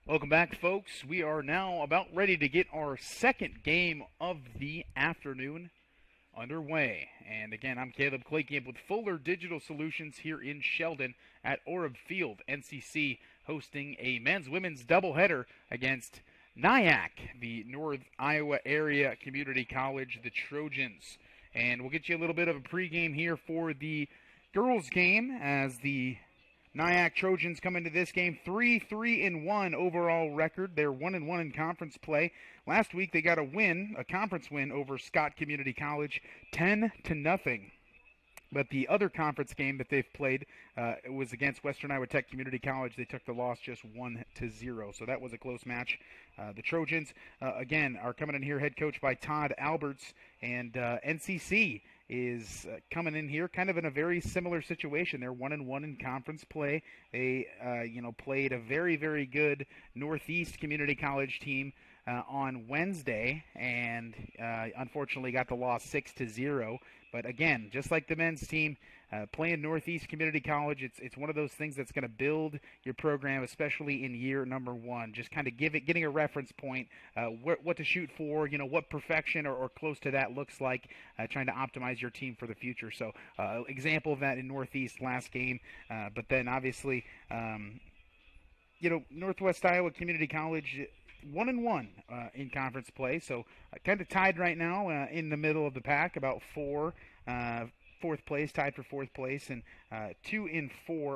Welcome back, folks. We are now about ready to get our second game of the afternoon underway. And again, I'm Caleb Claycamp with Fuller Digital Solutions here in Sheldon at Orb Field. NCC hosting a men's-women's doubleheader against Nyack, the North Iowa Area Community College, the Trojans. And we'll get you a little bit of a pregame here for the girls' game as the Nyack Trojans come into this game 3-3-1 overall record. They're 1-1 in conference play. Last week they got a conference win over Scott Community College, 10-0. But the other conference game that they've played was against Western Iowa Tech Community College. They took the loss just 1-0. So that was a close match. The Trojans, again, are coming in here head coached by Todd Alberts, and NCC is coming in here kind of in a very similar situation. They're 1-1 in conference play. They, played a very, very good Northeast Community College team on Wednesday, and unfortunately got the loss 6-0. But again, just like the men's team, playing Northeast Community College, it's one of those things that's going to build your program, especially in year number one. Just kind of getting a reference point, what to shoot for, what perfection or close to that looks like, trying to optimize your team for the future. So, example of that in Northeast last game, but then obviously, Northwest Iowa Community College 1-1 in conference play, so kind of tied right now in the middle of the pack, about fourth place, tied for fourth place, and 2-4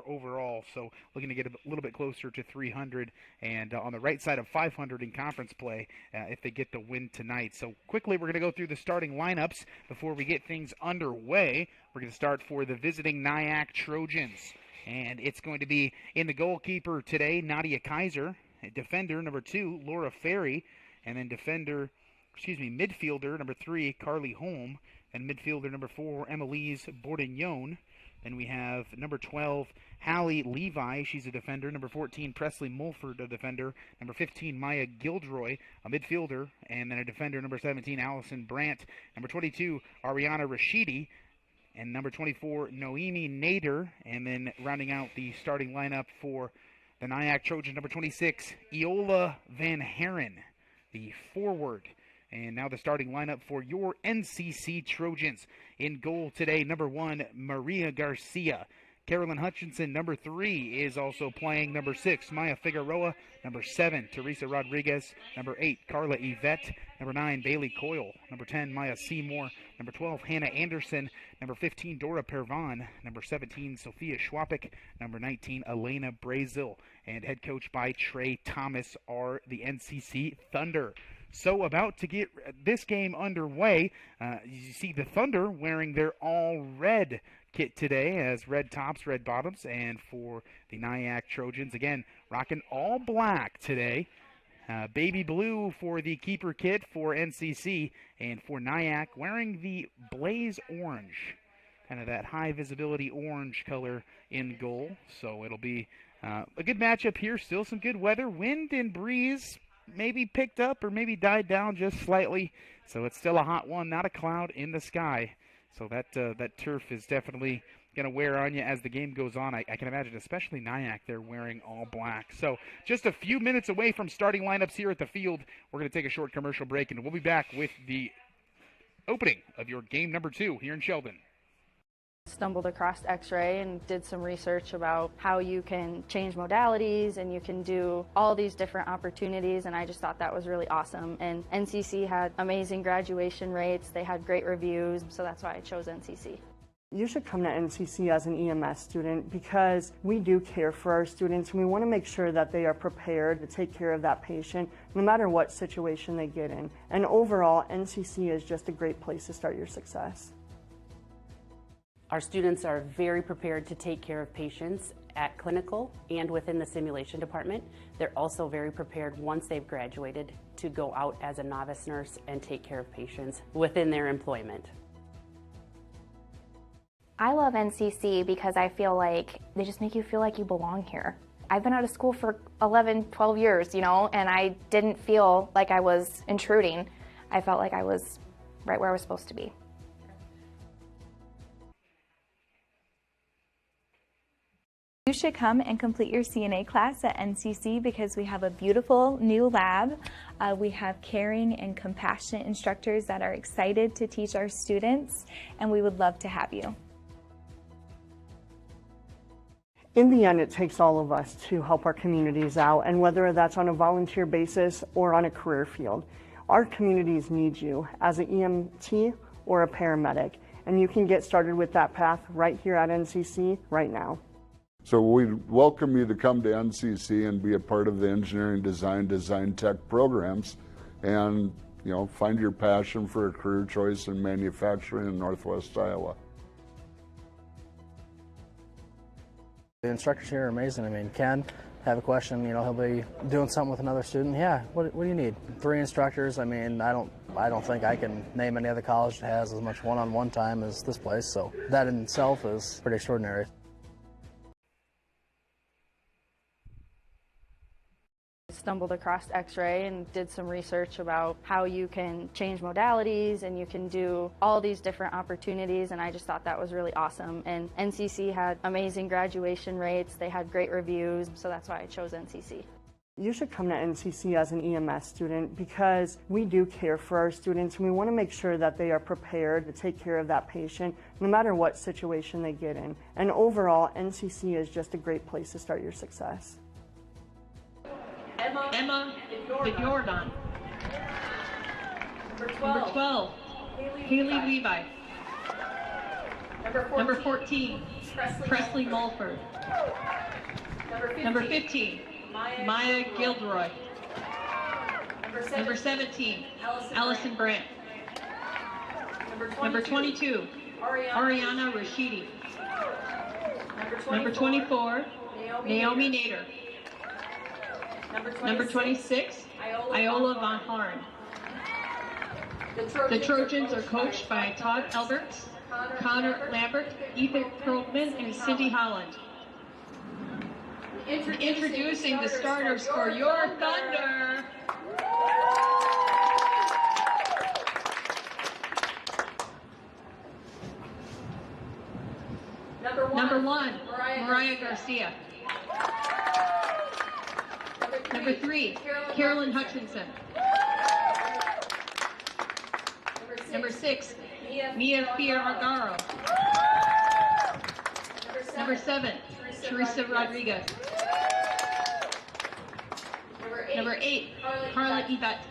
overall. So looking to get a little bit closer to 300, and on the right side of 500 in conference play if they get the win tonight. So quickly, we're going to go through the starting lineups before we get things underway. We're going to start for the visiting Nyack Trojans, and it's going to be in the goalkeeper today, Nadia Kaiser. Defender number 2, Laura Ferry, and then midfielder number 3, Carly Holm, and midfielder number 4, Emelise Bourdignon. Then we have number 12, Hallie Levi, she's a defender. Number 14, Presley Mulford, a defender. Number 15, Maya Gildroy, a midfielder, and then a defender, number 17, Allison Brandt. Number 22, Ariana Rashidi, and number 24, Noemi Nader. And then rounding out the starting lineup for the Nyack Trojans, number 26, Eola Van Haren, the forward. And now the starting lineup for your NCC Trojans. In goal today, number 1, Maria Garcia. Carolyn Hutchinson, number 3, is also playing. Number 6, Maya Figueroa. Number 7, Teresa Rodriguez. Number 8, Carla Yvette. Number 9, Bailey Coyle. Number 10, Maya Seymour. Number 12, Hannah Anderson. Number 15, Dora Pervan. Number 17, Sophia Schwapik. Number 19, Elena Brazil. And head coach by Trey Thomas are the NCC Thunder. So about to get this game underway, you see the Thunder wearing their all-red kit today as red tops, red bottoms, and for the Nyack Trojans, again, rocking all black today. Baby blue for the keeper kit for NCC, and for Nyack, wearing the blaze orange, kind of that high visibility orange color in goal. So it'll be a good matchup here. Still some good weather, wind and breeze maybe picked up or maybe died down just slightly, so it's still a hot one, not a cloud in the sky. So that turf is definitely going to wear on you as the game goes on. I can imagine, especially Nyack, they're wearing all black. So just a few minutes away from starting lineups here at the field. We're going to take a short commercial break, and we'll be back with the opening of your game number 2 here in Sheldon. Stumbled across X-ray and did some research about how you can change modalities and you can do all these different opportunities, and I just thought that was really awesome. And NCC had amazing graduation rates, they had great reviews, so that's why I chose NCC. You should come to NCC as an EMS student because we do care for our students, and we want to make sure that they are prepared to take care of that patient no matter what situation they get in. And overall, NCC is just a great place to start your success. Our students are very prepared to take care of patients at clinical and within the simulation department. They're also very prepared once they've graduated to go out as a novice nurse and take care of patients within their employment. I love NCC because I feel like they just make you feel like you belong here. I've been out of school for 11, 12 years, and I didn't feel like I was intruding. I felt like I was right where I was supposed to be. You should come and complete your CNA class at NCC because we have a beautiful new lab. We have caring and compassionate instructors that are excited to teach our students, and we would love to have you. In the end, it takes all of us to help our communities out, and whether that's on a volunteer basis or on a career field. Our communities need you as an EMT or a paramedic, and you can get started with that path right here at NCC right now. So we welcome you to come to NCC and be a part of the engineering design tech programs, and find your passion for a career choice in manufacturing in Northwest Iowa. The instructors here are amazing. I mean, Ken, have a question, he'll be doing something with another student. Yeah, what do you need? 3 instructors. I mean, I don't think I can name any other college that has as much one-on-one time as this place. So that in itself is pretty extraordinary. Stumbled across X-ray and did some research about how you can change modalities and you can do all these different opportunities, and I just thought that was really awesome. And NCC had amazing graduation rates, they had great reviews, so that's why I chose NCC. You should come to NCC as an EMS student because we do care for our students, and we want to make sure that they are prepared to take care of that patient no matter what situation they get in. And overall, NCC is just a great place to start your success. Emma Jordan. Number 12, Haley Levi. Number 14, Presley Mulford. Number 15, Maya Gilderoy. Number 17, Allison Brandt. Number 22, Ariana Rashidi. Number 24, Naomi Nader. Number 26, Iola Von Harn. The Trojans are coached by Todd Elberts, Connor Lambert, Ethan Perlman, and Cindy Holland. Introducing the starters for your Thunder. Number 1, Mariah Garcia. Number 3, Carolyn Hutchinson. Number 6, Mia Fierragaro. Number 7, Teresa Rodriguez. Number 8, Carla Yvette.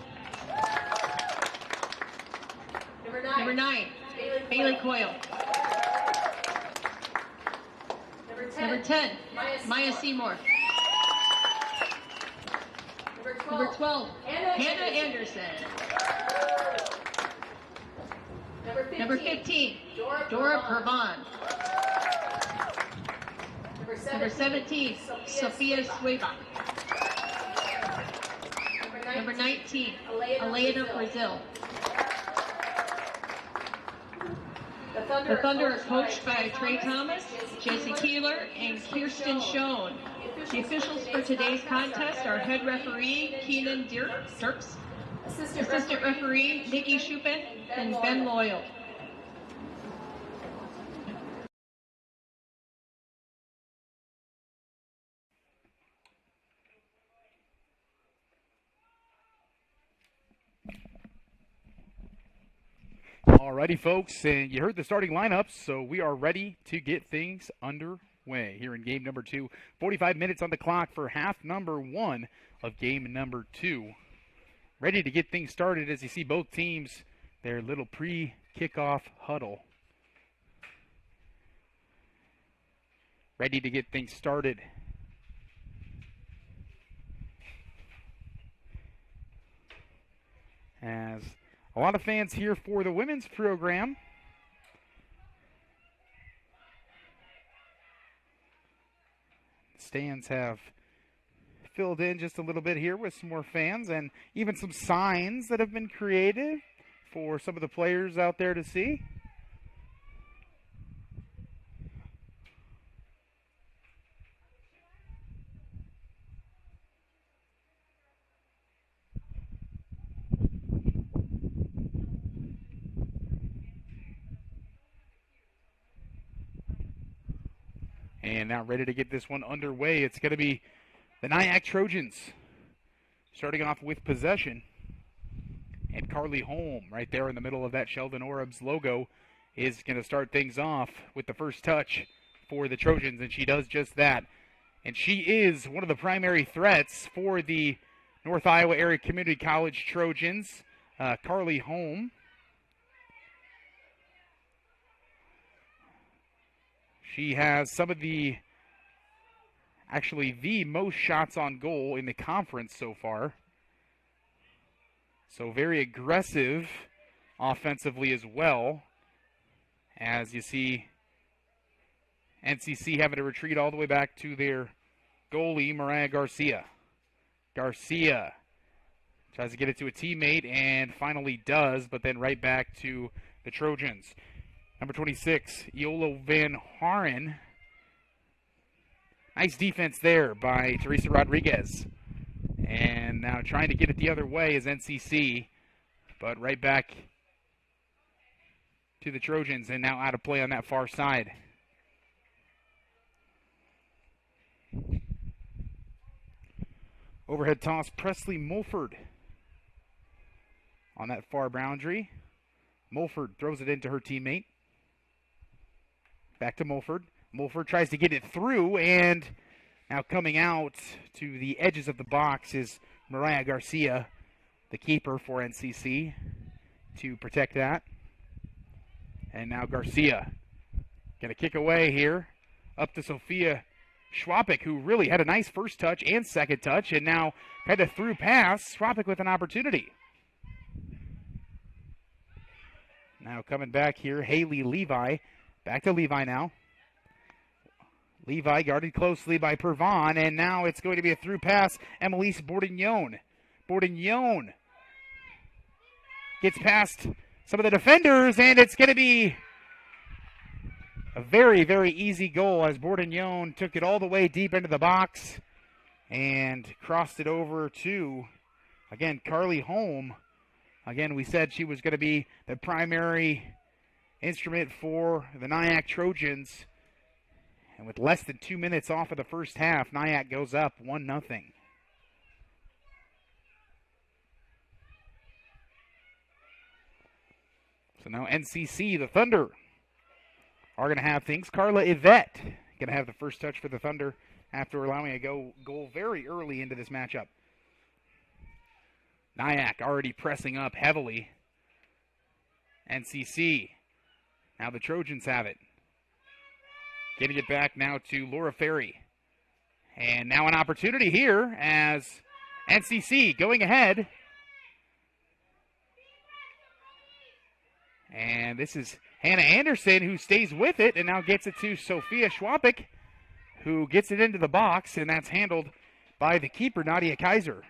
Number 9, Bailey Coyle. Number 10, Maya Seymour. Number 12, Hannah Anderson. Number 15, Dora Pervan. Number 17, Sophia Sueva. Number 19, Elena Brazil. The Thunder are coached by Trey Thomas, Jesse Keeler, and Kirsten Schoen. The officials for today's contest are head referee Keenan Dirks, assistant referee Nikki Shupin, and Ben Loyal. Alrighty, folks, and you heard the starting lineups, so we are ready to get things underway here in game number 2. 45 minutes on the clock for half number 1 of game number 2. Ready to get things started as you see both teams, their little pre-kickoff huddle. Ready to get things started. As a lot of fans here for the women's program. Stands have filled in just a little bit here with some more fans and even some signs that have been created for some of the players out there to see. And now ready to get this one underway. It's going to be the Nyack Trojans starting off with possession. And Carly Holm right there in the middle of that Sheldon Orbs logo is going to start things off with the first touch for the Trojans, and she does just that. And she is one of the primary threats for the North Iowa Area Community College Trojans, Carly Holm. She has some of actually the most shots on goal in the conference so far. So very aggressive offensively as well. As you see NCC having to retreat all the way back to their goalie, Mariah Garcia. Garcia tries to get it to a teammate and finally does, but then right back to the Trojans. Number 26, Iolo Van Haren. Nice defense there by Teresa Rodriguez. And now trying to get it the other way is NCC, but right back to the Trojans, and now out of play on that far side. Overhead toss, Presley Mulford on that far boundary. Mulford throws it into her teammate. Back to Mulford. Mulford tries to get it through, and now coming out to the edges of the box is Mariah Garcia, the keeper for NCC, to protect that. And now Garcia going to kick away here up to Sophia Schwapik, who really had a nice first touch and second touch, and now had a through pass. Schwapik with an opportunity. Now coming back here, Haley Levi. Back to Levi now. Levi guarded closely by Pervon, and now it's going to be a through pass. Emelise Bourdignon. Bourdignon gets past some of the defenders, and it's going to be a very, very easy goal as Bourdignon took it all the way deep into the box and crossed it over to, again, Carly Holm. Again, we said she was going to be the primary instrument for the Nyack Trojans. And with less than 2 minutes off of the first half, Nyack goes up 1-0. So now NCC, the Thunder, are going to have things. Carla Yvette going to have the first touch for the Thunder after allowing a goal very early into this matchup. Nyack already pressing up heavily. NCC. Now the Trojans have it. Getting it back now to Laura Ferry. And now an opportunity here as NCC going ahead. And this is Hannah Anderson who stays with it and now gets it to Sophia Schwapik, who gets it into the box, and that's handled by the keeper, Nadia Kaiser.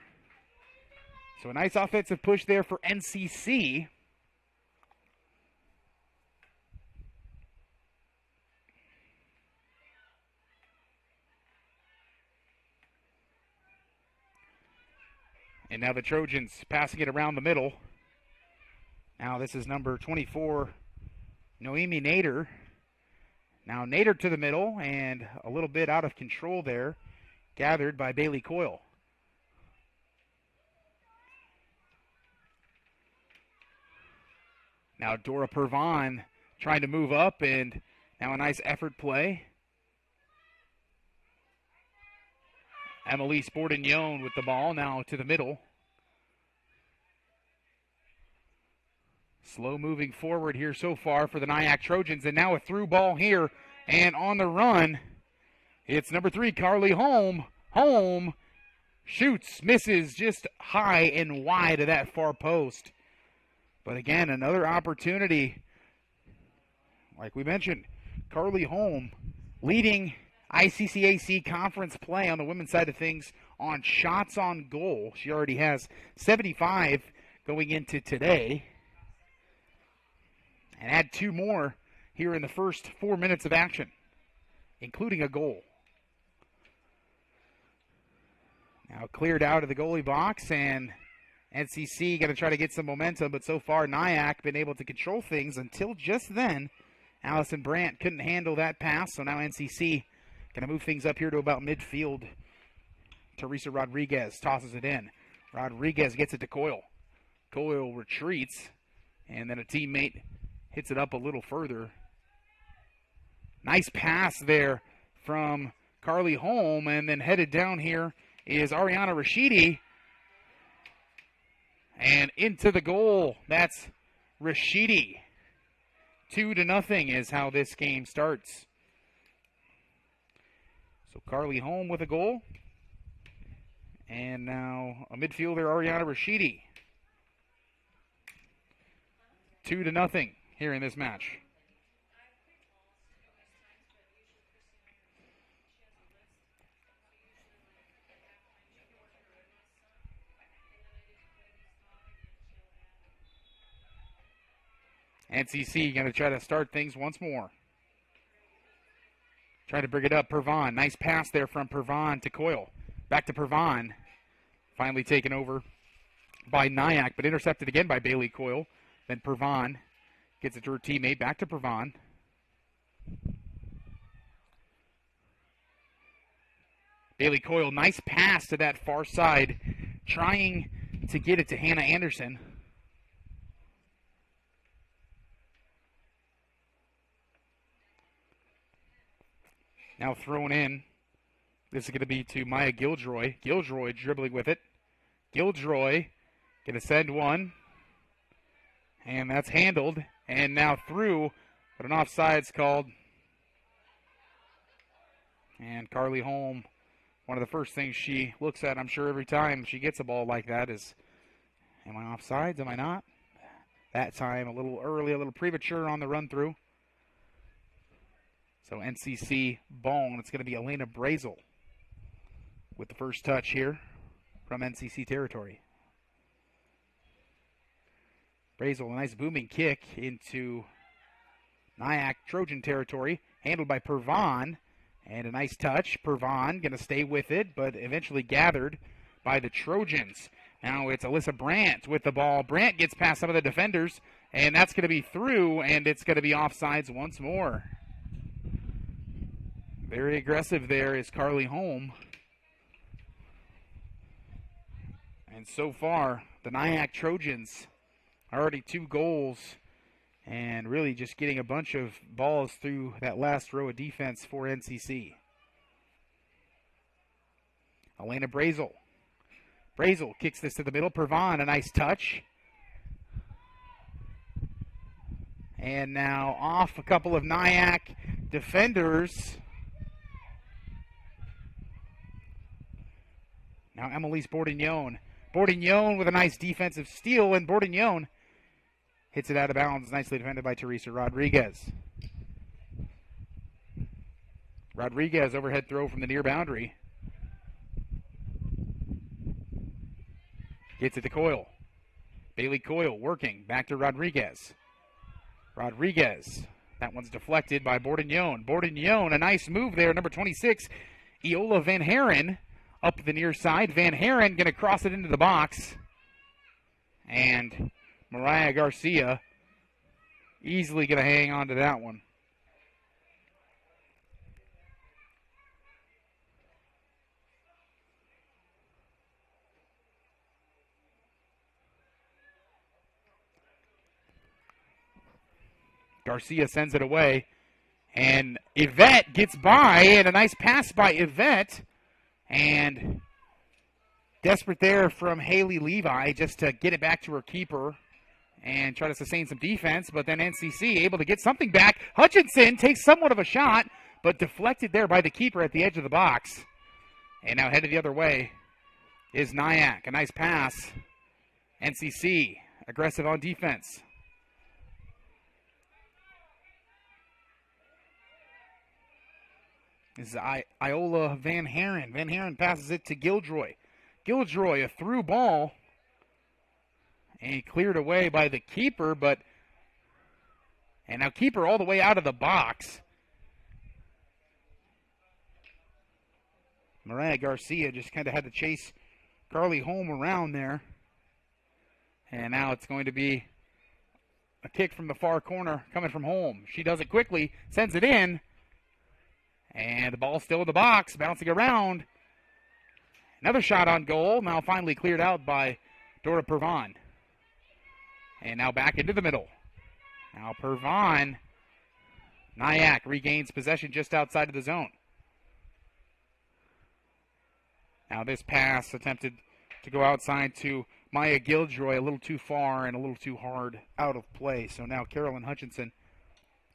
So a nice offensive push there for NCC. And now the Trojans passing it around the middle. Now this is number 24, Noemi Nader. Now Nader to the middle, and a little bit out of control there, gathered by Bailey Coyle. Now Dora Pervon trying to move up, and now a nice effort play. Emelise Bourdignon with the ball now to the middle. Slow moving forward here so far for the Nyack Trojans, and now a through ball here, and on the run, it's number 3, Carly Holm. Holm shoots, misses just high and wide of that far post. But again, another opportunity. Like we mentioned, Carly Holm leading ICCAC conference play on the women's side of things on shots on goal. She already has 75 going into today. And add 2 more here in the first 4 minutes of action, including a goal. Now cleared out of the goalie box, and NCC going to try to get some momentum, but so far Nyack been able to control things until just then. Allison Brandt couldn't handle that pass, so now NCC Going to move things up here to about midfield. Teresa Rodriguez tosses it in. Rodriguez gets it to Coyle. Coyle retreats, and then a teammate hits it up a little further. Nice pass there from Carly Holm, and then headed down here is Ariana Rashidi. And into the goal. That's Rashidi. 2-0 is how this game starts. So Carly Holm with a goal. And now a midfielder, Ariana Rashidi. 2-0 here in this match. NCC going to try to start things once more. Try to bring it up. Pervan. Nice pass there from Pervan to Coyle. Back to Pervan. Finally taken over by Nyack, but intercepted again by Bailey Coyle. Then Pervan gets it to her teammate. Back to Pervan. Bailey Coyle, nice pass to that far side. Trying to get it to Hannah Anderson. Now thrown in. This is going to be to Maya Gildroy. Gildroy dribbling with it. Gildroy going to send one. And that's handled. And now through. But an offside's called. And Carly Holm, one of the first things she looks at, I'm sure, every time she gets a ball like that is, am I offsides? Am I not? That time a little early, a little premature on the run through. So NCC ball, and it's going to be Elena Brazel with the first touch here from NCC territory. Brazel, a nice booming kick into Nyack Trojan territory, handled by Pervan, and a nice touch. Pervan going to stay with it, but eventually gathered by the Trojans. Now it's Alyssa Brandt with the ball. Brandt gets past some of the defenders, and that's going to be through, and it's going to be offsides once more. Very aggressive there is Carly Holm. And so far, the Nyack Trojans are already 2 goals and really just getting a bunch of balls through that last row of defense for NCC. Elena Brazel. Brazel kicks this to the middle. Pervan, a nice touch. And now off a couple of Nyack defenders. Now Emelise Bourdignon. Bourdignon with a nice defensive steal, and Bourdignon hits it out of bounds. Nicely defended by Teresa Rodriguez. Rodriguez overhead throw from the near boundary. Gets it to Coyle. Bailey Coyle working. Back to Rodriguez. Rodriguez. That one's deflected by Bourdignon. Bourdignon, a nice move there. Number 26, Eola Van Haren. Up the near side. Van Haren going to cross it into the box. And Mariah Garcia easily going to hang on to that one. Garcia sends it away. And Yvette gets by. And a nice pass by Yvette. And desperate there from Haley Levi just to get it back to her keeper and try to sustain some defense. But then NCC able to get something back. Hutchinson takes somewhat of a shot, but deflected there by the keeper at the edge of the box. And now headed the other way is Nyack. A nice pass. NCC aggressive on defense. This is Iola Van Haren. Van Haren passes it to Gildroy. Gildroy, a through ball. And cleared away by the keeper, and now keeper all the way out of the box. Mariah Garcia just kind of had to chase Carly Holm around there. And now it's going to be a kick from the far corner coming from Holm. She does it quickly, sends it in. And the ball's still in the box, bouncing around. Another shot on goal, now finally cleared out by Dora Pervan. And now back into the middle. Now Pervan. Nyack regains possession just outside of the zone. Now this pass attempted to go outside to Maya Gildroy, a little too far and a little too hard out of play. So now Carolyn Hutchinson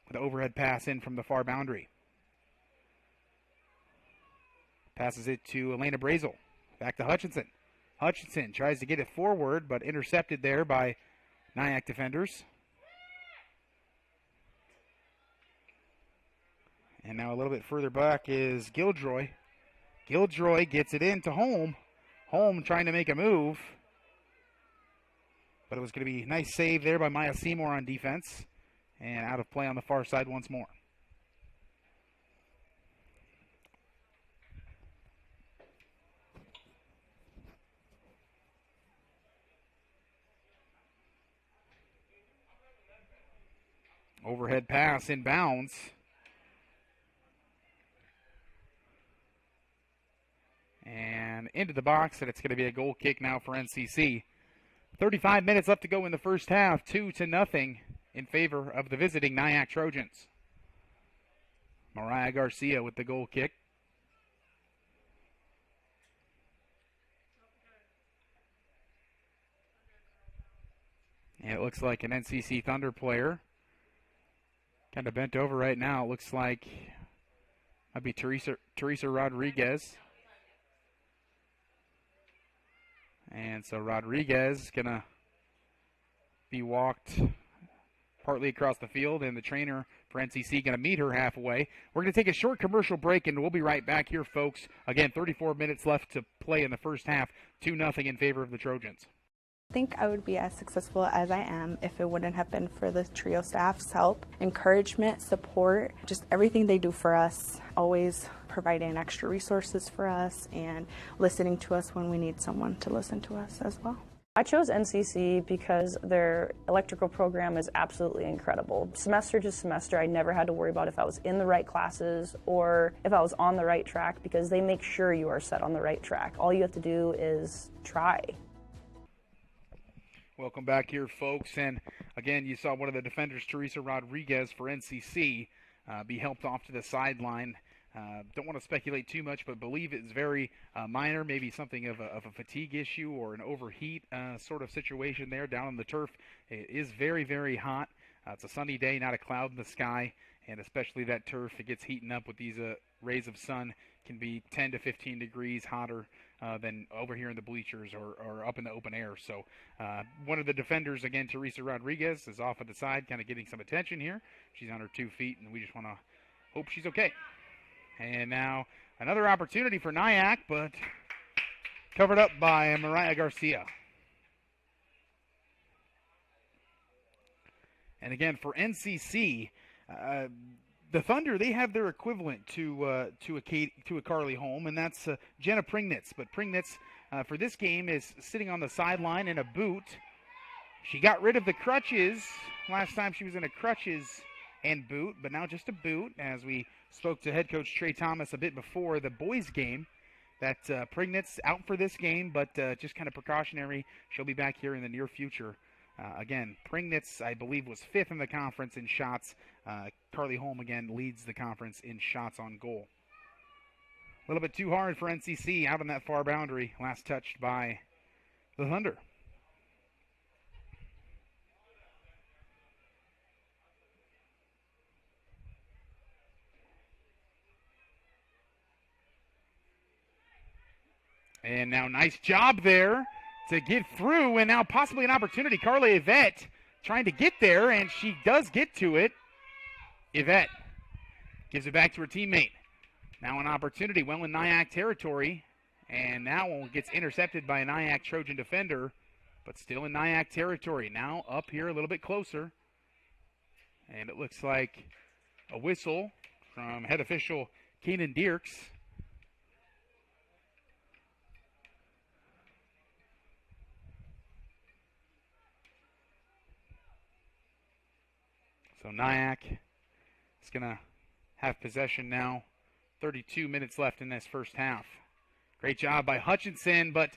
with an overhead pass in from the far boundary. Passes it to Elena Brazel. Back to Hutchinson. Hutchinson tries to get it forward, but intercepted there by Nyack defenders. And now a little bit further back is Gildroy. Gildroy gets it into Holm. Holm trying to make a move. But it was going to be a nice save there by Maya Seymour on defense. And out of play on the far side once more. Overhead pass inbounds. And into the box, and it's going to be a goal kick now for NCC. 35 minutes left to go in the first half, 2-0 in favor of the visiting Nyack Trojans. Mariah Garcia with the goal kick. And it looks like an NCC Thunder player. Kind of bent over right now. It looks like that'd be Teresa Rodriguez. And so Rodriguez is going to be walked partly across the field, and the trainer for NCC going to meet her halfway. We're going to take a short commercial break, and we'll be right back here, folks. Again, 34 minutes left to play in the first half, 2-0 in favor of the Trojans. I think I would be as successful as I am if it wouldn't have been for the trio staff's help, encouragement, support, just everything they do for us, always providing extra resources for us and listening to us when we need someone to listen to us as well. I chose NCC because their electrical program is absolutely incredible. Semester to semester, I never had to worry about if I was in the right classes or if I was on the right track, because they make sure you are set on the right track. All you have to do is try. Welcome back here, folks. And again, you saw one of the defenders, Teresa Rodriguez for NCC, be helped off to the sideline. Don't want to speculate too much, but believe it's very minor, maybe something of a fatigue issue or an overheat sort of situation there down on the turf. It is very, very hot. It's a sunny day, not a cloud in the sky, and especially that turf, it gets heating up with these rays of sun. Can be 10 to 15 degrees hotter than over here in the bleachers or up in the open air. So one of the defenders, again, Teresa Rodriguez, is off at the side, kind of getting some attention here. She's on her 2 feet, and we just want to hope she's okay. And now another opportunity for Nyack, but covered up by Mariah Garcia. And again, for NCC, the Thunder, they have their equivalent to a Carly Holm, and that's Jenna Pringnitz. But Pringnitz, for this game, is sitting on the sideline in a boot. She got rid of the crutches. Last time she was in a crutches and boot, but now just a boot, as we spoke to head coach Trey Thomas a bit before the boys game, that Pringnitz out for this game, but just kind of precautionary. She'll be back here in the near future. Again, Pringnitz, I believe, was 5th in the conference in shots. Carly Holm, again, leads the conference in shots on goal. A little bit too hard for NCC out on that far boundary. Last touched by the Thunder. And now nice job there to get through, and now possibly an opportunity. Carly Yvette trying to get there, and she does get to it. Yvette gives it back to her teammate. Now an opportunity, well in Nyack territory, and now gets intercepted by a Nyack Trojan defender, but still in Nyack territory. Now up here a little bit closer, and it looks like a whistle from head official Keenan Dierks. So Nyack is going to have possession now. 32 minutes left in this first half. Great job by Hutchinson, but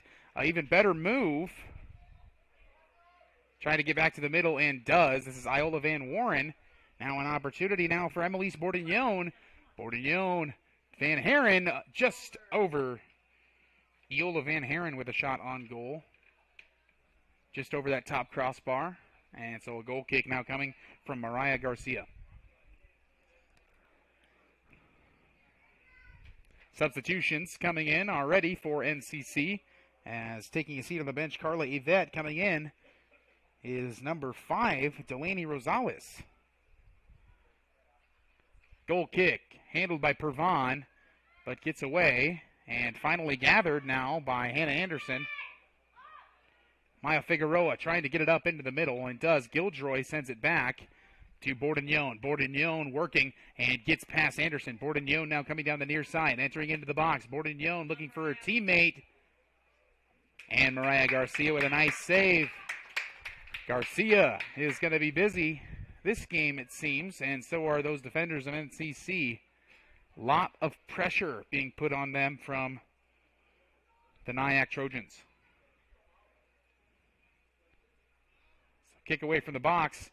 even better move. Trying to get back to the middle and does. This is Iola Van Warren. Now an opportunity now for Emelise Bourdignon. Bourdignon, Van Haren just over. Iola Van Haren with a shot on goal. Just over that top crossbar. And so a goal kick now coming from Mariah Garcia. Substitutions coming in already for NCC. As taking a seat on the bench, Carla Yvette coming in is number 5, Delaney Rosales. Goal kick handled by Pervon, but gets away. And finally gathered now by Hannah Anderson. Maya Figueroa trying to get it up into the middle and does. Gildroy sends it back to Bourdignon. Bourdignon working and gets past Anderson. Bourdignon now coming down the near side, entering into the box. Bourdignon looking for her teammate. And Mariah Garcia with a nice save. Garcia is going to be busy this game, it seems, and so are those defenders of NCC. Lot of pressure being put on them from the Nyack Trojans. So kick away from the box.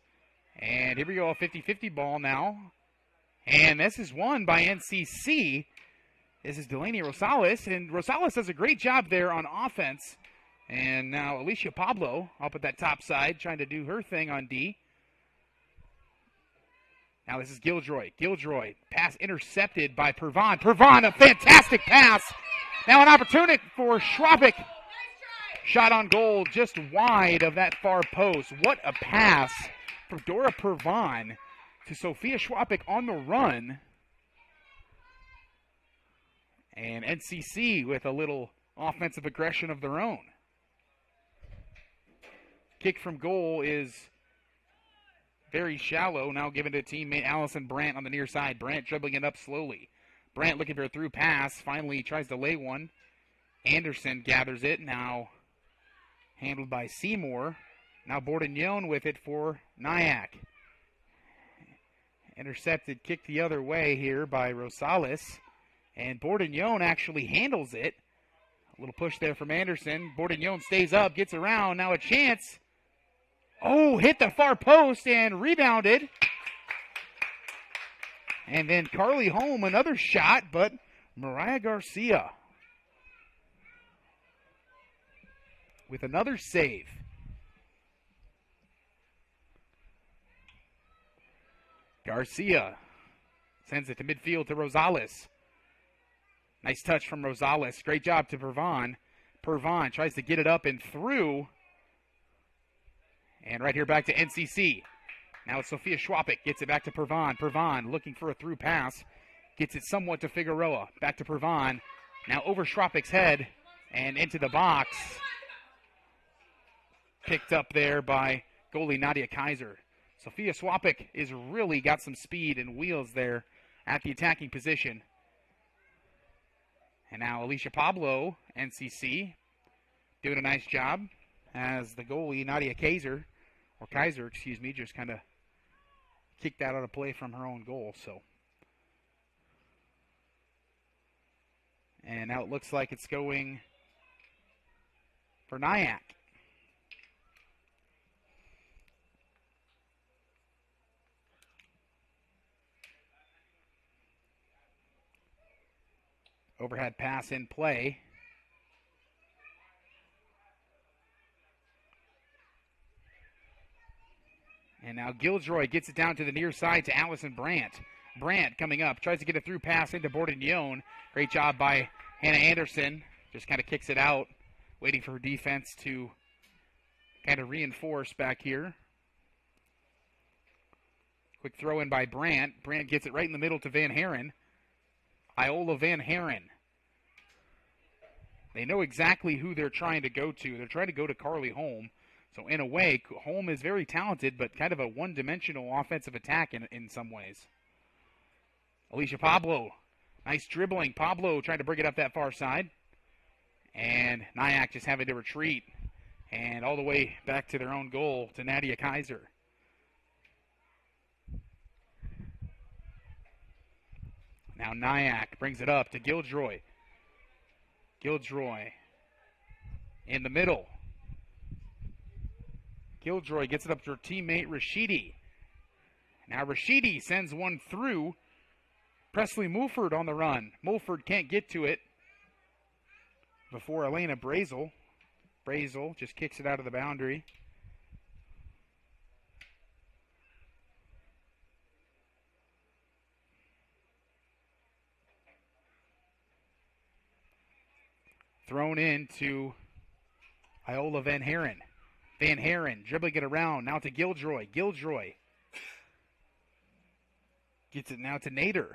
And here we go, a 50-50 ball now. And this is won by NCC. This is Delaney Rosales, and Rosales does a great job there on offense. And now Alicia Pablo up at that top side trying to do her thing on D. Now this is Gildroy. Gildroy, pass intercepted by Pervon. Pervon, a fantastic pass. Now an opportunity for Schwabik. Shot on goal just wide of that far post. What a pass from Dora Pervon to Sophia Schwabik on the run. And NCC with a little offensive aggression of their own. Kick from goal is very shallow. Now given to teammate Allison Brandt on the near side. Brandt dribbling it up slowly. Brandt looking for a through pass. Finally tries to lay one. Anderson gathers it. Now handled by Seymour. Now Bourdignon with it for Nyack. Intercepted, kicked the other way here by Rosales. And Bourdignon actually handles it. A little push there from Anderson. Bourdignon stays up, gets around. Now a chance. Oh, hit the far post and rebounded. And then Carly Holm, another shot, but Mariah Garcia with another save. Garcia sends it to midfield to Rosales. Nice touch from Rosales. Great job to Pervon. Pervon tries to get it up and through. And right here back to NCC. Now it's Sophia Schwabik. Gets it back to Pervon. Pervon looking for a through pass. Gets it somewhat to Figueroa. Back to Pervon. Now over Schwabik's head and into the box. Picked up there by goalie Nadia Kaiser. Sophia Schwabik is really got some speed and wheels there at the attacking position. And now Alicia Pablo, NCC, doing a nice job as the goalie Nadia Kaiser, just kind of kicked that out of play from her own goal. So, and now it looks like it's going for Nyack. Overhead pass in play. And now Gildroy gets it down to the near side to Allison Brandt. Brandt coming up, tries to get a through pass into Bourdignon. Great job by Hannah Anderson. Just kind of kicks it out, waiting for her defense to kind of reinforce back here. Quick throw in by Brandt. Brandt gets it right in the middle to Van Haren. Iola Van Haren. They know exactly who they're trying to go to. They're trying to go to Carly Holm. So in a way, Holm is very talented, but kind of a one-dimensional offensive attack in some ways. Alicia Pablo. Nice dribbling. Pablo trying to bring it up that far side. And Nyack just having to retreat. And all the way back to their own goal to Nadia Kaiser. Now Nyack brings it up to Gildroy. Gildroy in the middle. Gildroy gets it up to her teammate Rashidi. Now Rashidi sends one through. Presley Mulford on the run. Mulford can't get to it before Elena Brazel. Brazel just kicks it out of the boundary. Thrown in to Iola Van Haren. Van Haren dribbling it around. Now to Gildroy. Gildroy gets it now to Nader.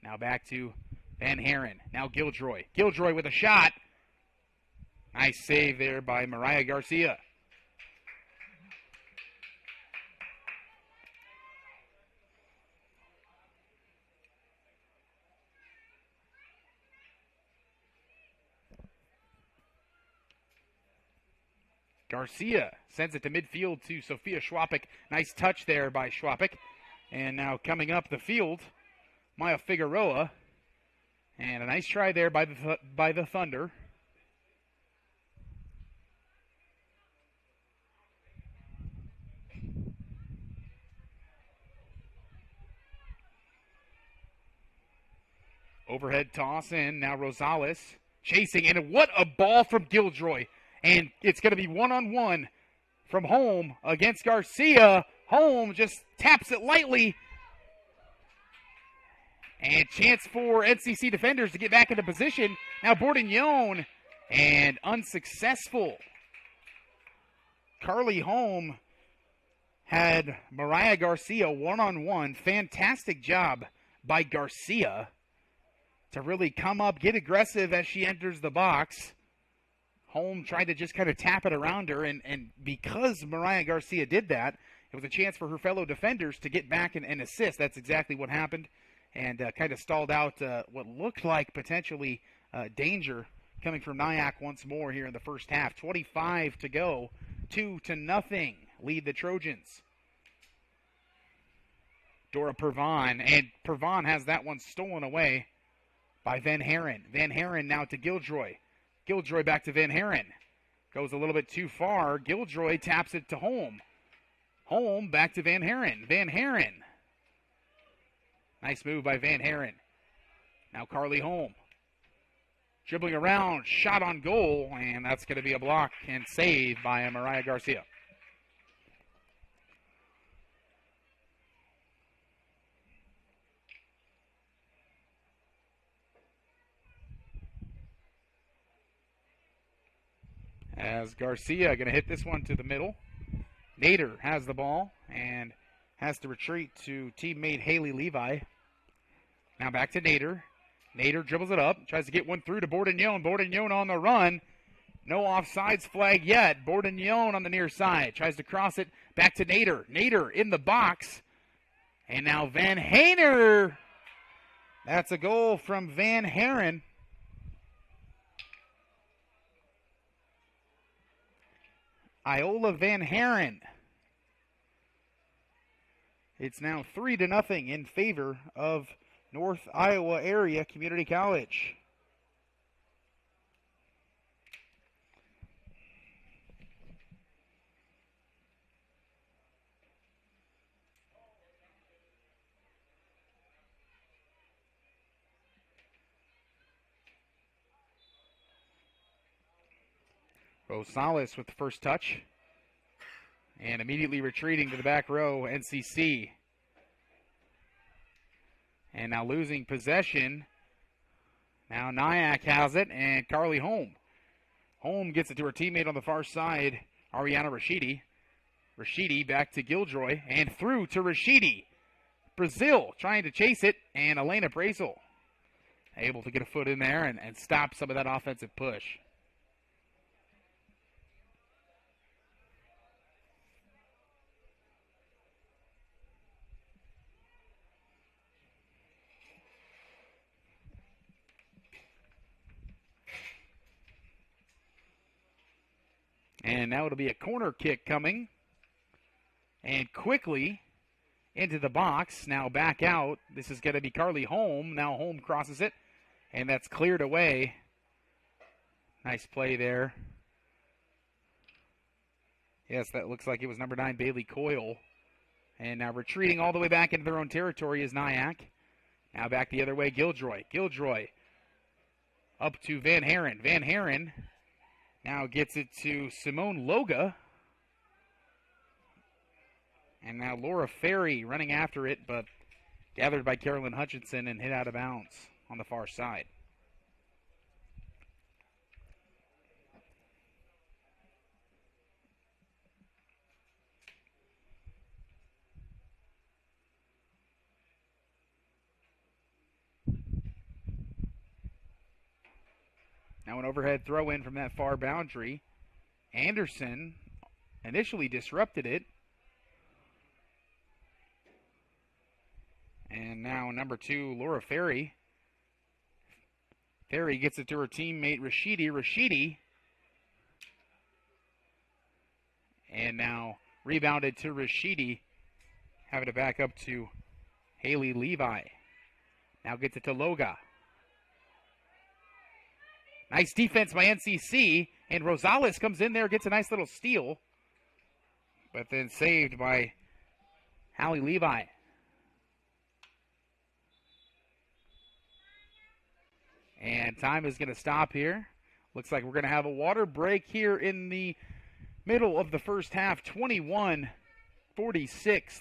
Now back to Van Haren. Now Gildroy. Gildroy with a shot. Nice save there by Mariah Garcia. Garcia sends it to midfield to Sophia Schwapik. Nice touch there by Schwapik. And now coming up the field, Maya Figueroa. And a nice try there by the Thunder. Overhead toss in. Now Rosales chasing. And what a ball from Gildroy. And it's going to be one-on-one from Holm against Garcia. Holm just taps it lightly. And chance for NCC defenders to get back into position. Now Bourdagnone, and unsuccessful. Carly Holm had Mariah Garcia one-on-one. Fantastic job by Garcia to really come up, get aggressive as she enters the box. Holm tried to just kind of tap it around her, and because Mariah Garcia did that, it was a chance for her fellow defenders to get back and assist. That's exactly what happened, and kind of stalled out what looked like potentially danger coming from Nyack once more here in the first half. 25 to go, 2-0 lead the Trojans. Dora Pervon, and Pervon has that one stolen away by Van Haren. Van Haren now to Gildroy. Gildroy back to Van Haren. Goes a little bit too far. Gildroy taps it to Holm. Holm back to Van Haren. Van Haren. Nice move by Van Haren. Now Carly Holm. Dribbling around. Shot on goal. And that's going to be a block and save by Mariah Garcia. As Garcia going to hit this one to the middle. Nader has the ball and has to retreat to teammate Haley Levi. Now back to Nader. Nader dribbles it up, tries to get one through to Bourdagnone. Bourdagnone on the run. No offsides flag yet. Bourdagnone on the near side. Tries to cross it back to Nader. Nader in the box. And now Van Haner. That's a goal from Van Haren. Iola Van Haren. It's now 3-0 in favor of North Iowa Area Community College. Rosales with the first touch. And immediately retreating to the back row, NCC. And now losing possession. Now Nyack has it, and Carly Holm. Holm gets it to her teammate on the far side, Ariana Rashidi. Rashidi back to Gildroy, and through to Rashidi. Brazil trying to chase it, and Elena Brazel able to get a foot in there and stop some of that offensive push. And now it'll be a corner kick coming. And quickly into the box. Now back out. This is going to be Carly Holm. Now Holm crosses it, and that's cleared away. Nice play there. Yes, that looks like it was number 9, Bailey Coyle. And now retreating all the way back into their own territory is Nyack. Now back the other way, Gildroy. Gildroy up to Van Haren. Van Haren now gets it to Simone Loga. And now Laura Ferry running after it, but gathered by Carolyn Hutchinson and hit out of bounds on the far side. Now an overhead throw in from that far boundary. Anderson initially disrupted it. And now number 2, Laura Ferry. Ferry gets it to her teammate Rashidi. Rashidi. And now rebounded to Rashidi. Having it back up to Haley Levi. Now gets it to Loga. Nice defense by NCC, and Rosales comes in there, gets a nice little steal, but then saved by Hallie Levi. And time is going to stop here. Looks like we're going to have a water break here in the middle of the first half. 21-46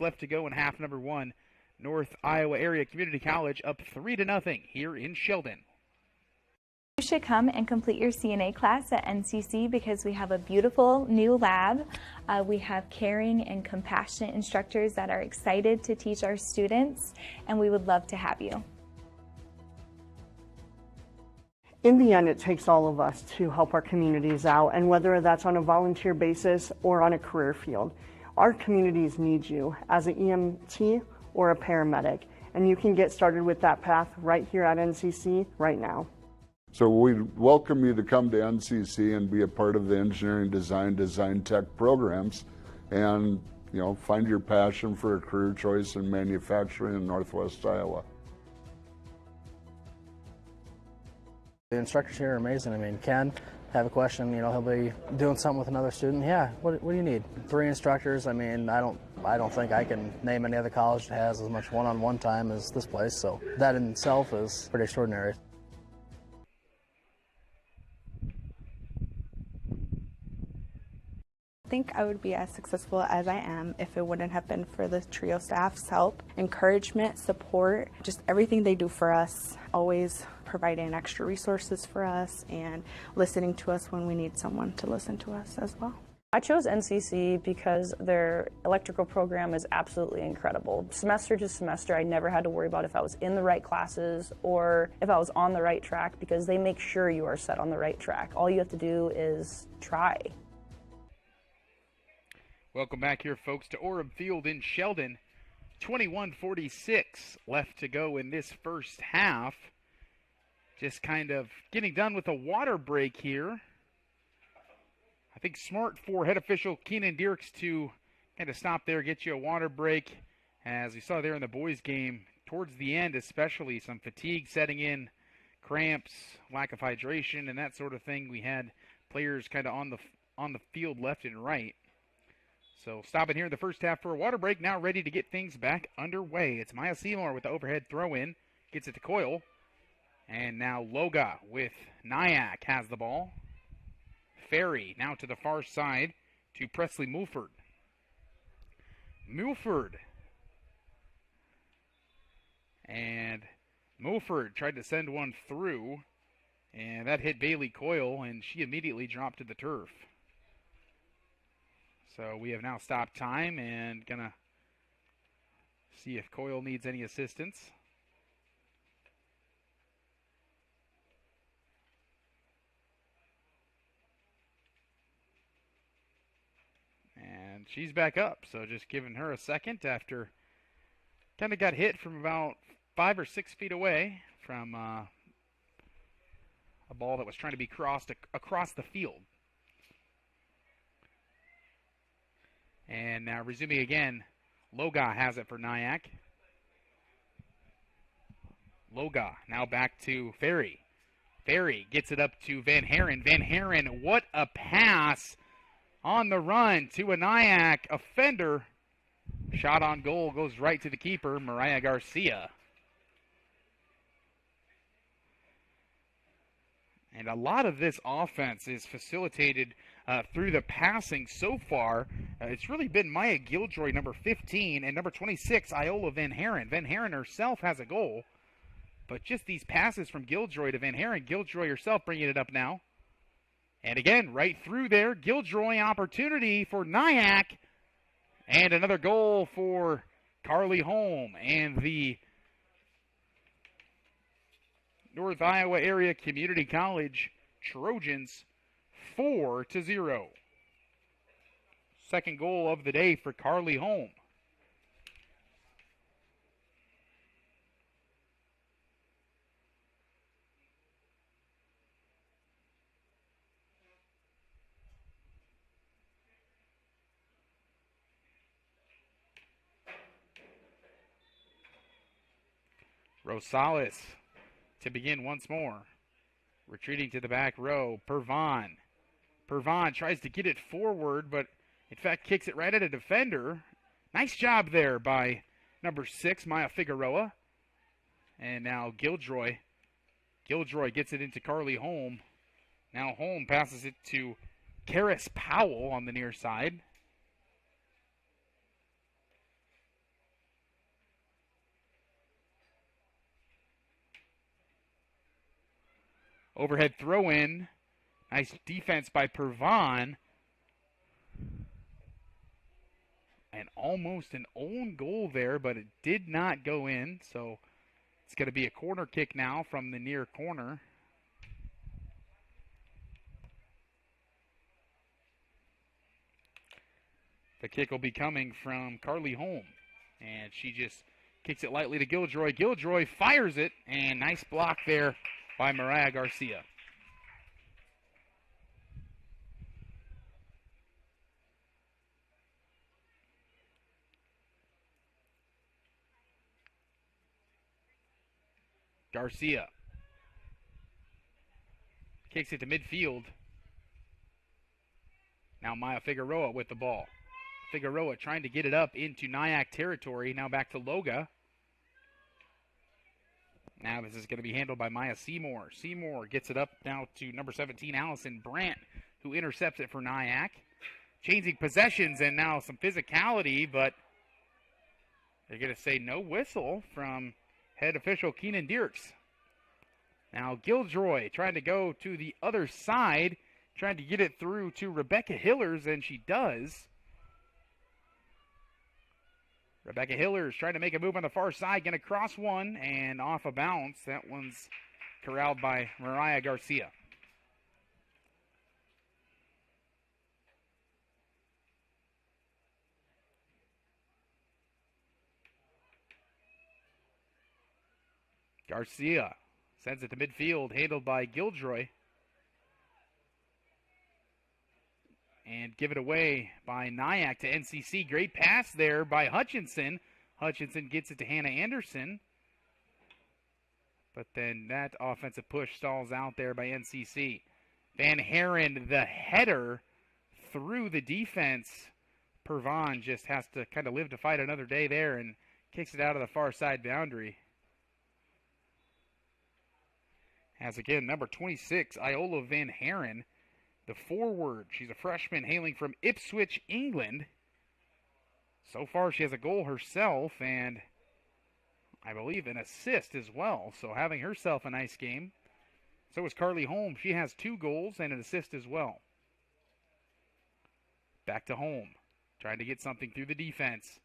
left to go in half number 1. North Iowa Area Community College up 3-0 here in Sheldon. You should come and complete your CNA class at NCC because we have a beautiful new lab. We have caring and compassionate instructors that are excited to teach our students, and we would love to have you. In the end, it takes all of us to help our communities out, and whether that's on a volunteer basis or on a career field. Our communities need you as an EMT or a paramedic, and you can get started with that path right here at NCC right now. So we welcome you to come to NCC and be a part of the engineering design tech programs, and find your passion for a career choice in manufacturing in Northwest Iowa. The instructors here are amazing. I mean, Ken, have a question, he'll be doing something with another student. Yeah, what do you need? 3 instructors. I mean, I don't think I can name any other college that has as much one-on-one time as this place. So that in itself is pretty extraordinary. I think I would be as successful as I am if it wouldn't have been for the trio staff's help, encouragement, support, just everything they do for us, always providing extra resources for us and listening to us when we need someone to listen to us as well. I chose NCC because their electrical program is absolutely incredible. Semester to semester, I never had to worry about if I was in the right classes or if I was on the right track, because they make sure you are set on the right track. All you have to do is try. Welcome back here, folks, to Orem Field in Sheldon. 21-46 left to go in this first half. Just kind of getting done with a water break here. I think smart for head official Keenan Dirks to kind of stop there, get you a water break. As we saw there in the boys' game, towards the end especially, some fatigue setting in, cramps, lack of hydration, and that sort of thing. We had players kind of on the field left and right. So stopping here in the first half for a water break, now ready to get things back underway. It's Maya Seymour with the overhead throw-in, gets it to Coyle. And now Loga with Nyack has the ball. Ferry now to the far side to Presley Mulford. Mulford. And Mulford tried to send one through, and that hit Bailey Coyle, and she immediately dropped to the turf. So we have now stopped time and gonna see if Coyle needs any assistance. And she's back up, so just giving her a second after kind of got hit from about 5 or 6 feet away from a ball that was trying to be crossed across the field. And now resuming again, Loga has it for Nyack. Loga now back to Ferry. Ferry gets it up to Van Haren. Van Haren, what a pass on the run to a Nyack offender. Shot on goal goes right to the keeper, Mariah Garcia. And a lot of this offense is facilitated through the passing so far. It's really been Maya Giljoy, number 15, and number 26, Iola Van Haren. Van Haren herself has a goal. But just these passes from Giljoy to Van Haren. Giljoy herself bringing it up now. And again, right through there, Giljoy opportunity for Nyack. And another goal for Carly Holm and the North Iowa Area Community College Trojans, 4-0. Second goal of the day for Carly Holm. Rosales to begin once more. Retreating to the back row, Pervan. Pervan tries to get it forward, but in fact kicks it right at a defender. Nice job there by number 6, Maya Figueroa. And now Giljoy. Giljoy gets it into Carly Holm. Now Holm passes it to Karis Powell on the near side. Overhead throw in. Nice defense by Pervan. And almost an own goal there, but it did not go in. So it's going to be a corner kick now from the near corner. The kick will be coming from Carly Holm. And she just kicks it lightly to Giljoy. Giljoy fires it. And nice block there by Mariah Garcia. Garcia kicks it to midfield. Now Maya Figueroa with the ball. Figueroa trying to get it up into Nyack territory. Now back to Loga. Now this is going to be handled by Maya Seymour. Seymour gets it up now to number 17, Allison Brandt, who intercepts it for Nyack. Changing possessions and now some physicality, but they're going to say no whistle from head official Keenan Dierks. Now Giljoy trying to go to the other side, trying to get it through to Rebecca Hillers, and she does. Rebecca Hillers trying to make a move on the far side, going to cross one and off a bounce. That one's corralled by Mariah Garcia. Garcia sends it to midfield, handled by Giljoy. And give it away by Nyack to NCC. Great pass there by Hutchinson. Hutchinson gets it to Hannah Anderson. But then that offensive push stalls out there by NCC. Van Haren, the header through the defense. Pervan just has to kind of live to fight another day there and kicks it out of the far side boundary. As again, number 26, Iola Van Haren, the forward. She's a freshman hailing from Ipswich, England. So far, she has a goal herself and I believe an assist as well. So having herself a nice game. So is Carly Holm. She has 2 goals and an assist as well. Back to Holm, trying to get something through the defense.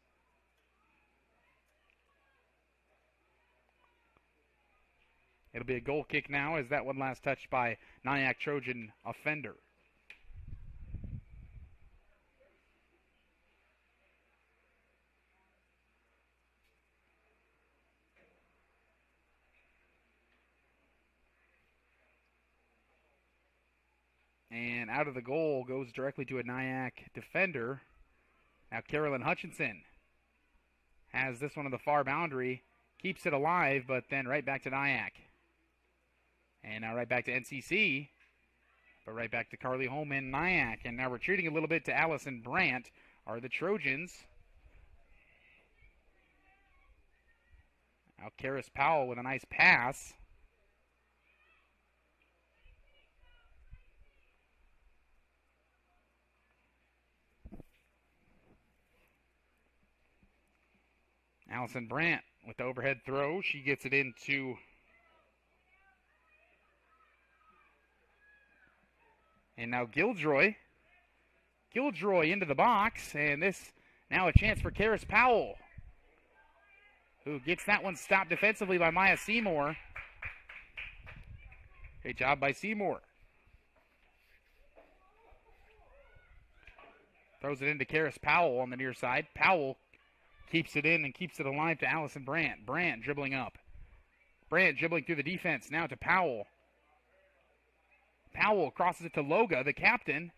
It'll be a goal kick now as that one last touched by Nyack Trojan offender. And out of the goal goes directly to a Nyack defender. Now Carolyn Hutchinson has this one on the far boundary, keeps it alive, but then right back to Nyack. And now right back to NCC, but right back to Carly Holm and Nyack. And now retreating a little bit to Allison Brandt are the Trojans. Now Karis Powell with a nice pass. Allison Brandt with the overhead throw. She gets it into and now Gildroy. Gildroy into the box, and this now a chance for Karis Powell, who gets that one stopped defensively by Maya Seymour. Great job by Seymour. Throws it into Karis Powell on the near side. Powell keeps it in and keeps it alive to Allison Brandt. Brandt dribbling up. Brandt dribbling through the defense now to Powell. Powell crosses it to Loga, the captain.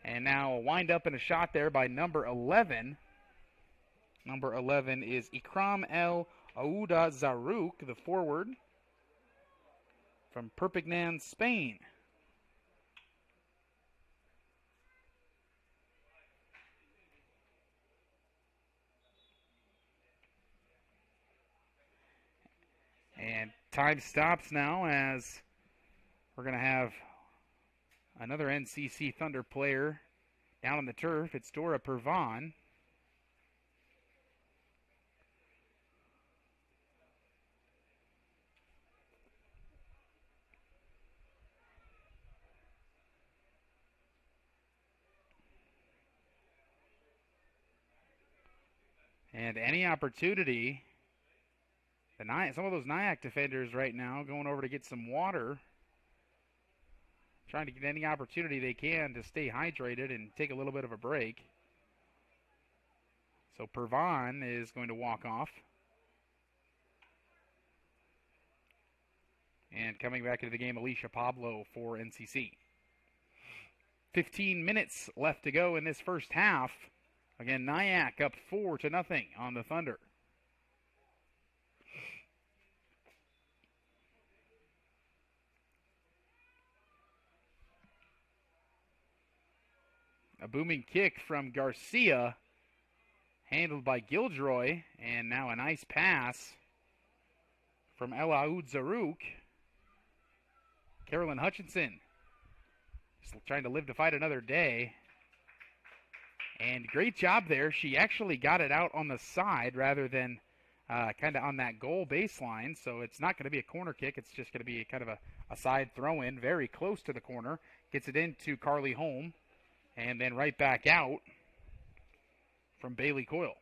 And now a wind up and a shot there by number 11. Number 11 is Ikram El Aouda Zarouk, the forward from Perpignan, Spain. And time stops now as we're going to have another NCC Thunder player down on the turf. It's Dora Pervan. And any opportunity, some of those Nyack defenders right now going over to get some water, trying to get any opportunity they can to stay hydrated and take a little bit of a break. So Pervan is going to walk off. And coming back into the game, Alicia Pablo for NCC. 15 minutes left to go in this first half. Again, Nyack up 4-0 on the Thunder. A booming kick from Garcia, handled by Gildroy, and now a nice pass from El Aoud Zarouk. Carolyn Hutchinson just trying to live to fight another day. And great job there. She actually got it out on the side rather than kind of on that goal baseline. So it's not going to be a corner kick. It's just going to be kind of a side throw-in, very close to the corner. Gets it into Carly Holm. And then right back out from Bailey Coyle.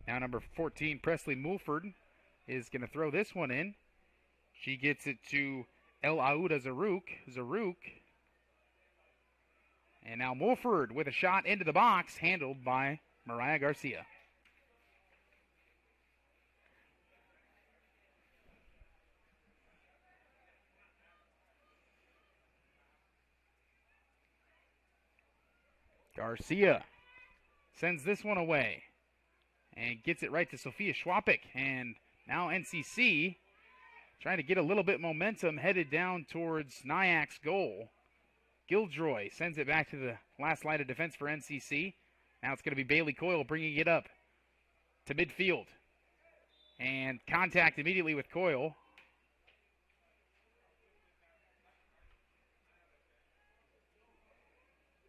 Now number 14, Presley Mulford, is going to throw this one in. She gets it to El Aouda Zarouk. Zarouk. And now Mulford with a shot into the box, handled by Mariah Garcia. Garcia sends this one away and gets it right to Sophia Schwapik. And now NCC trying to get a little bit momentum headed down towards Nyack's goal. Gildroy sends it back to the last line of defense for NCC. Now it's going to be Bailey Coyle bringing it up to midfield. And contact immediately with Coyle.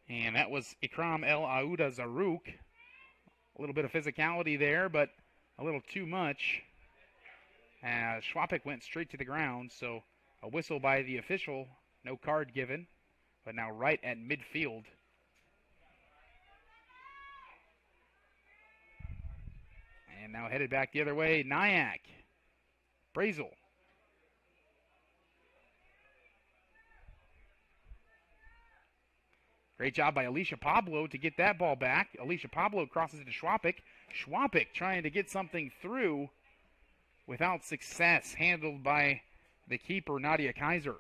And that was Ikram El Aouda Zarouk. A little bit of physicality there, but a little too much. Schwapik went straight to the ground, so a whistle by the official. No card given, but now right at midfield. And now headed back the other way, Nyack. Brazel. Great job by Alicia Pablo to get that ball back. Alicia Pablo crosses it to Schwapik. Schwapik trying to get something through without success. Handled by the keeper, Nadia Kaiser.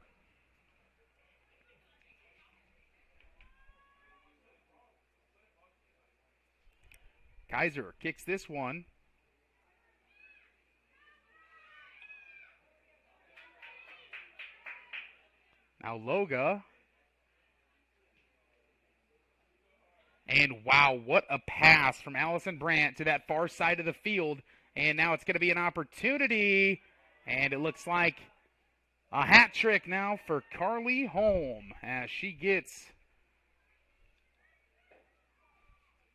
Kaiser kicks this one. Now Loga. And wow, what a pass from Allison Brandt to that far side of the field. And now it's going to be an opportunity. And it looks like a hat trick now for Carly Holm as she gets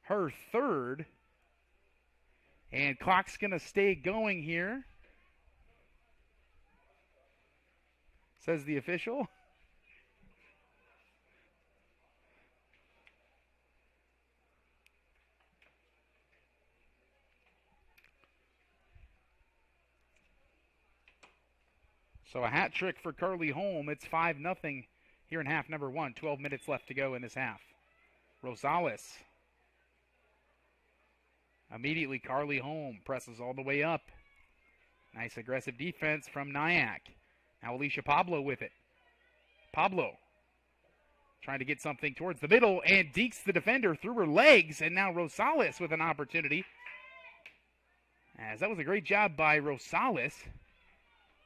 her third. And clock's going to stay going here, says the official. So a hat trick for Carly Holm. It's 5-0 here in half number 1. 12 minutes left to go in this half. Rosales. Immediately Carly Holm presses all the way up. Nice aggressive defense from Nyack. Now Alicia Pablo with it. Pablo trying to get something towards the middle and dekes the defender through her legs. And now Rosales with an opportunity. As that was a great job by Rosales.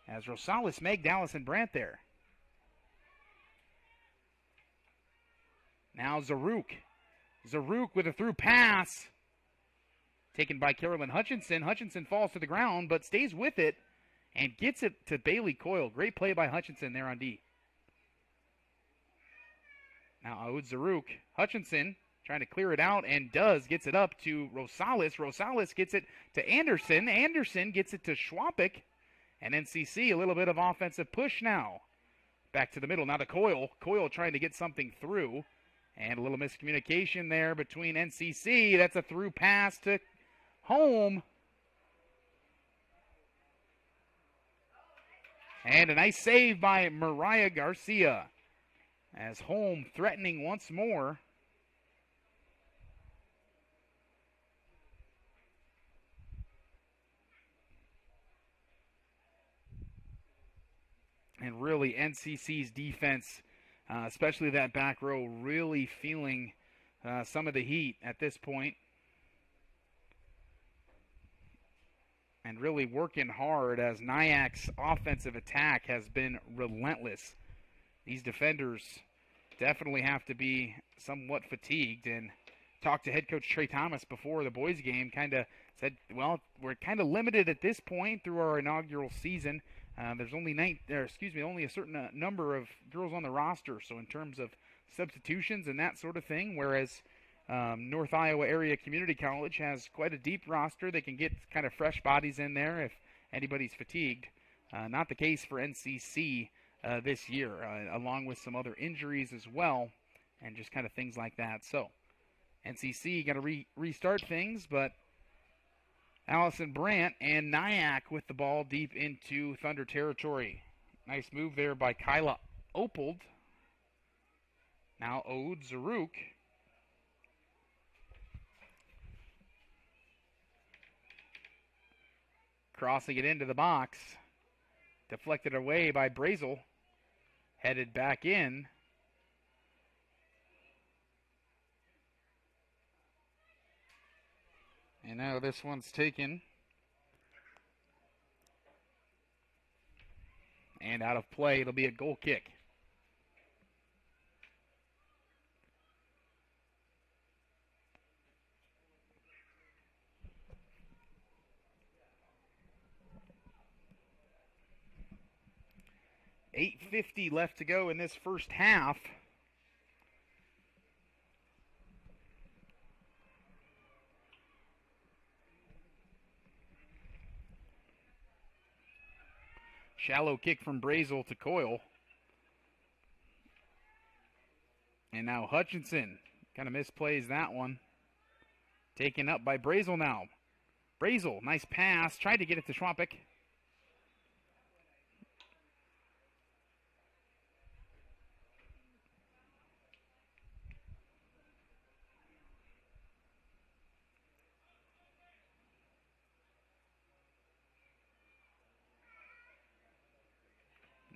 As Rosales megged Allison Brandt there. Now Zaruk. Zaruk with a through pass. Taken by Carolyn Hutchinson. Hutchinson falls to the ground but stays with it and gets it to Bailey Coyle. Great play by Hutchinson there on D. Now Aoud Zaruk. Hutchinson trying to clear it out and gets it up to Rosales. Rosales gets it to Anderson. Anderson gets it to Schwapik. And NCC, a little bit of offensive push now. Back to the middle. Now to Coyle. Coyle trying to get something through. And a little miscommunication there between NCC. That's a through pass to Holm. And a nice save by Mariah Garcia. As Holm threatening once more. And really, NCC's defense, especially that back row, really feeling some of the heat at this point. And really working hard as Nyack's offensive attack has been relentless. These defenders definitely have to be somewhat fatigued. And talked to head coach Trey Thomas before the boys game, kind of said, well, we're kind of limited at this point through our inaugural season. There's only only a certain number of girls on the roster. So in terms of substitutions and that sort of thing, whereas North Iowa Area Community College has quite a deep roster, they can get kind of fresh bodies in there if anybody's fatigued. Not the case for NCC this year, along with some other injuries as well, and just kind of things like that. So NCC got to restart things, but Allison Brandt and Nyack with the ball deep into Thunder territory. Nice move there by Kyla Opold. Now Ode Zaruk. Crossing it into the box. Deflected away by Brazel. Headed back in. And now this one's taken. And out of play. It'll be a goal kick. .850 left to go in this first half. Shallow kick from Brazel to Coyle. And now Hutchinson kind of misplays that one. Taken up by Brazel now. Brazel, nice pass. Tried to get it to Schwapik.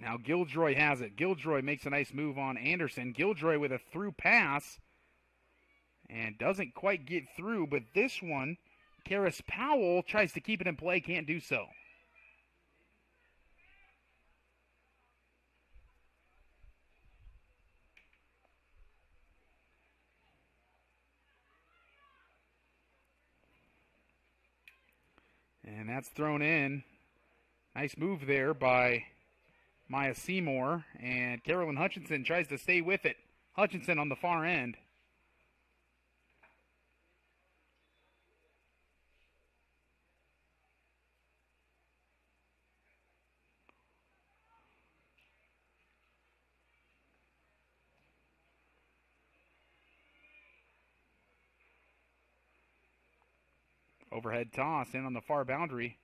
Now Gildroy has it. Gildroy makes a nice move on Anderson. Gildroy with a through pass. And doesn't quite get through, but this one Karis Powell tries to keep it in play, can't do so. And that's thrown in. Nice move there by Maya Seymour. And Carolyn Hutchinson tries to stay with it. Hutchinson on the far end. Overhead toss in on the far boundary.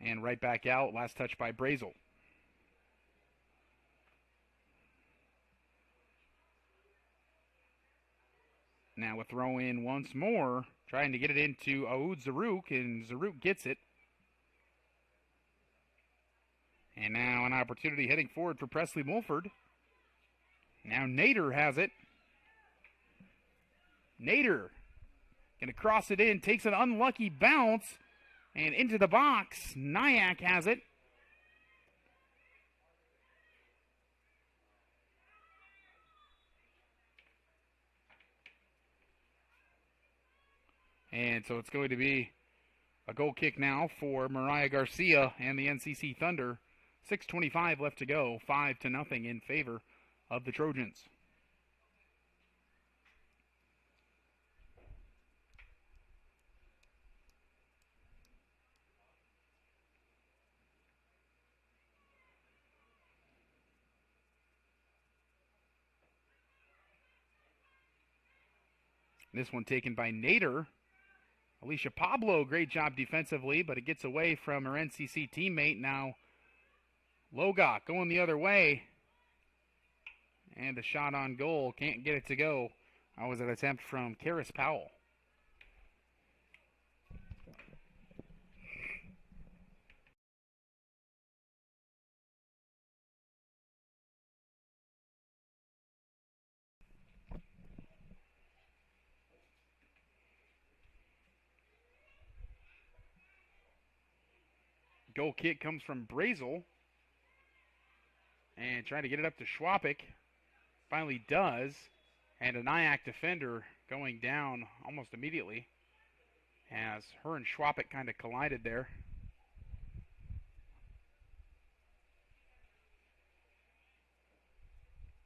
And right back out. Last touch by Brazel. Now a throw in once more. Trying to get it into Aoud Zaruk. And Zaruk gets it. And now an opportunity heading forward for Presley Mulford. Now Nader has it. Nader going to cross it in. Takes an unlucky bounce. And into the box. Nyack has it. And so it's going to be a goal kick now for Mariah Garcia and the NCC Thunder. 6:25 left to go. 5-0 in favor of the Trojans. This one taken by Nader. Alicia Pablo, great job defensively, but it gets away from her NCC teammate. Now Logok going the other way. And a shot on goal. Can't get it to go. That was an attempt from Karis Powell. Goal kick comes from Brazel. And trying to get it up to Schwapik. Finally does. And a Nyack defender going down almost immediately. As her and Schwapik kind of collided there.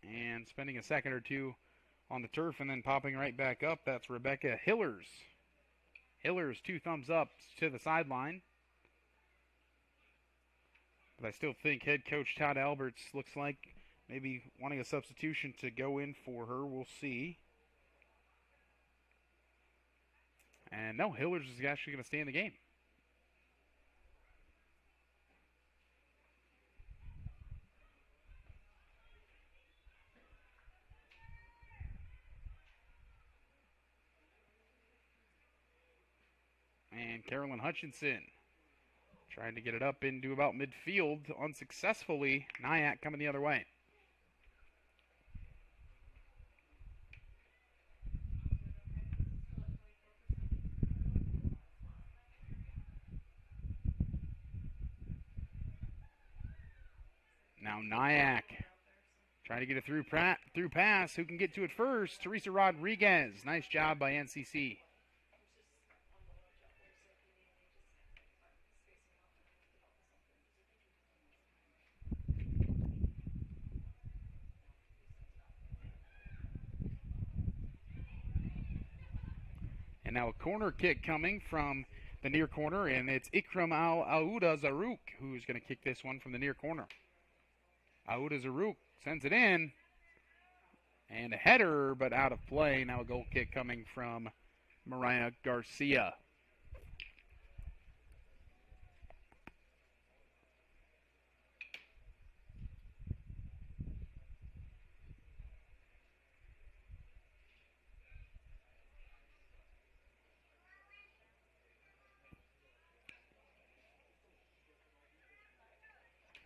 And spending a second or two on the turf and then popping right back up. That's Rebecca Hillers. Hillers, 2 thumbs up to the sideline. But I still think head coach Todd Alberts looks like maybe wanting a substitution to go in for her. We'll see. And no, Hillers is actually going to stay in the game. And Carolyn Hutchinson trying to get it up into about midfield unsuccessfully. Nyack coming the other way. Now Nyack trying to get it through pass. Who can get to it first? Teresa Rodriguez. Nice job by NCC. And now a corner kick coming from the near corner, and it's Ikram Al-Aouda Zaruk who's going to kick this one from the near corner. Aouda Zaruk sends it in, and a header, but out of play. Now a goal kick coming from Mariah Garcia.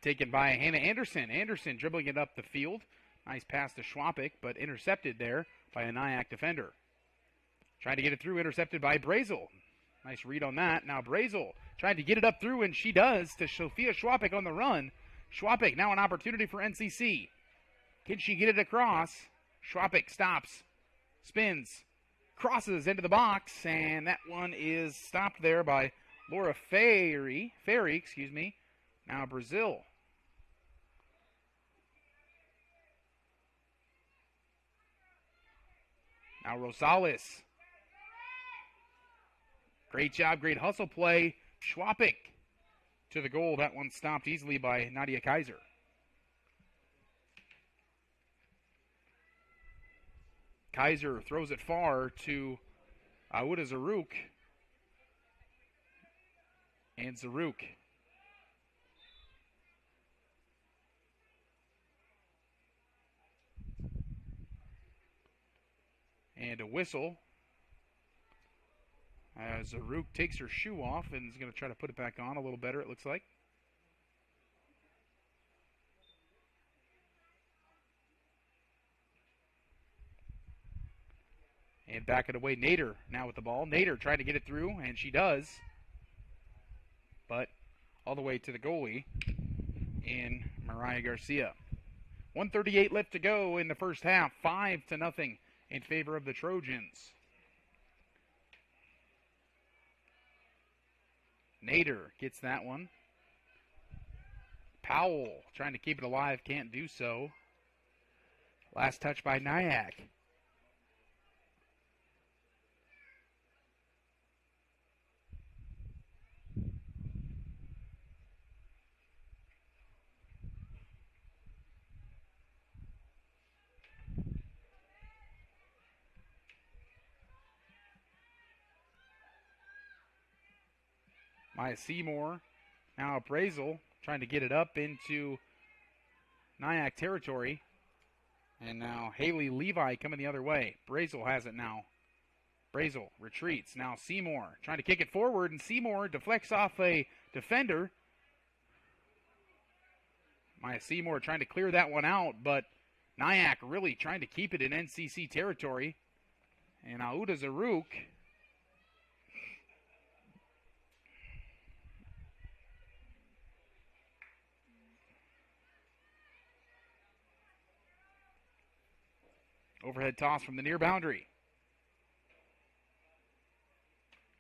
Taken by Hannah Anderson. Anderson dribbling it up the field. Nice pass to Schwapik, but intercepted there by a Nyack defender. Trying to get it through, intercepted by Brazel. Nice read on that. Now Brazel trying to get it up through, and she does, to Sophia Schwapik on the run. Schwapik now an opportunity for NCC. Can she get it across? Schwapik stops, spins, crosses into the box, and that one is stopped there by Laura Ferry, excuse me. Now Brazil. Now Rosales. Great job, great hustle play. Schwapik to the goal. That one stopped easily by Nadia Kaiser. Kaiser throws it far to Auda Zaruk. And Zaruk. And a whistle. As Zaruk takes her shoe off and is going to try to put it back on a little better, it looks like. And back it away, Nader now with the ball. Nader trying to get it through, and she does. But all the way to the goalie in Mariah Garcia. 1:38 left to go in the first half. 5-0 in favor of the Trojans. Nader gets that one. Powell trying to keep it alive, can't do so. Last touch by Nyack. Maya Seymour, now Brazel, trying to get it up into Nyack territory. And now Haley Levi coming the other way. Brazel has it now. Brazel retreats. Now Seymour trying to kick it forward, and Seymour deflects off a defender. Maya Seymour trying to clear that one out, but Nyack really trying to keep it in NCC territory. And Auda Zaruk overhead toss from the near boundary.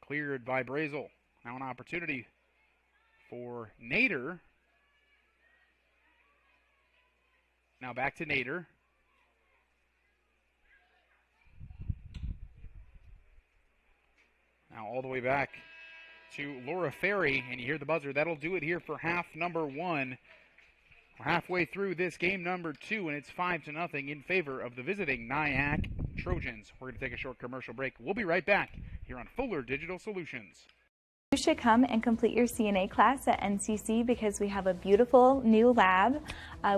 Cleared by Brazel. Now an opportunity for Nader. Now back to Nader. Now all the way back to Laura Ferry, and you hear the buzzer. That'll do it here for half number one. We're halfway through this game number 2, and it's 5-0 in favor of the visiting Nyack Trojans. We're going to take a short commercial break. We'll be right back here on Fuller Digital Solutions. You should come and complete your CNA class at NCC because we have a beautiful new lab.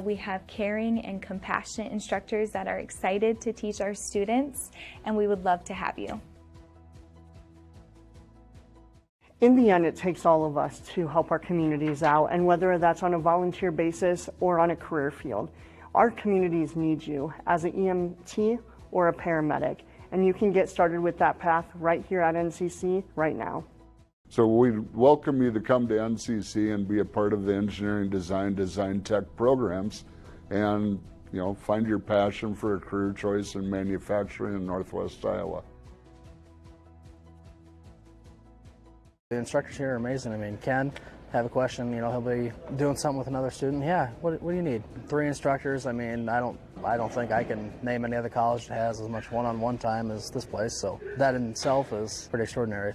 We have caring and compassionate instructors that are excited to teach our students, and we would love to have you. In the end, it takes all of us to help our communities out, and whether that's on a volunteer basis or on a career field. Our communities need you as an EMT or a paramedic, and you can get started with that path right here at NCC right now. So we welcome you to come to NCC and be a part of the engineering design tech programs, and find your passion for a career choice in manufacturing in Northwest Iowa. The instructors here are amazing. I mean, Ken, have a question, he'll be doing something with another student. Yeah, what do you need? 3 instructors. I mean, I don't think I can name any other college that has as much one-on-one time as this place, so that in itself is pretty extraordinary.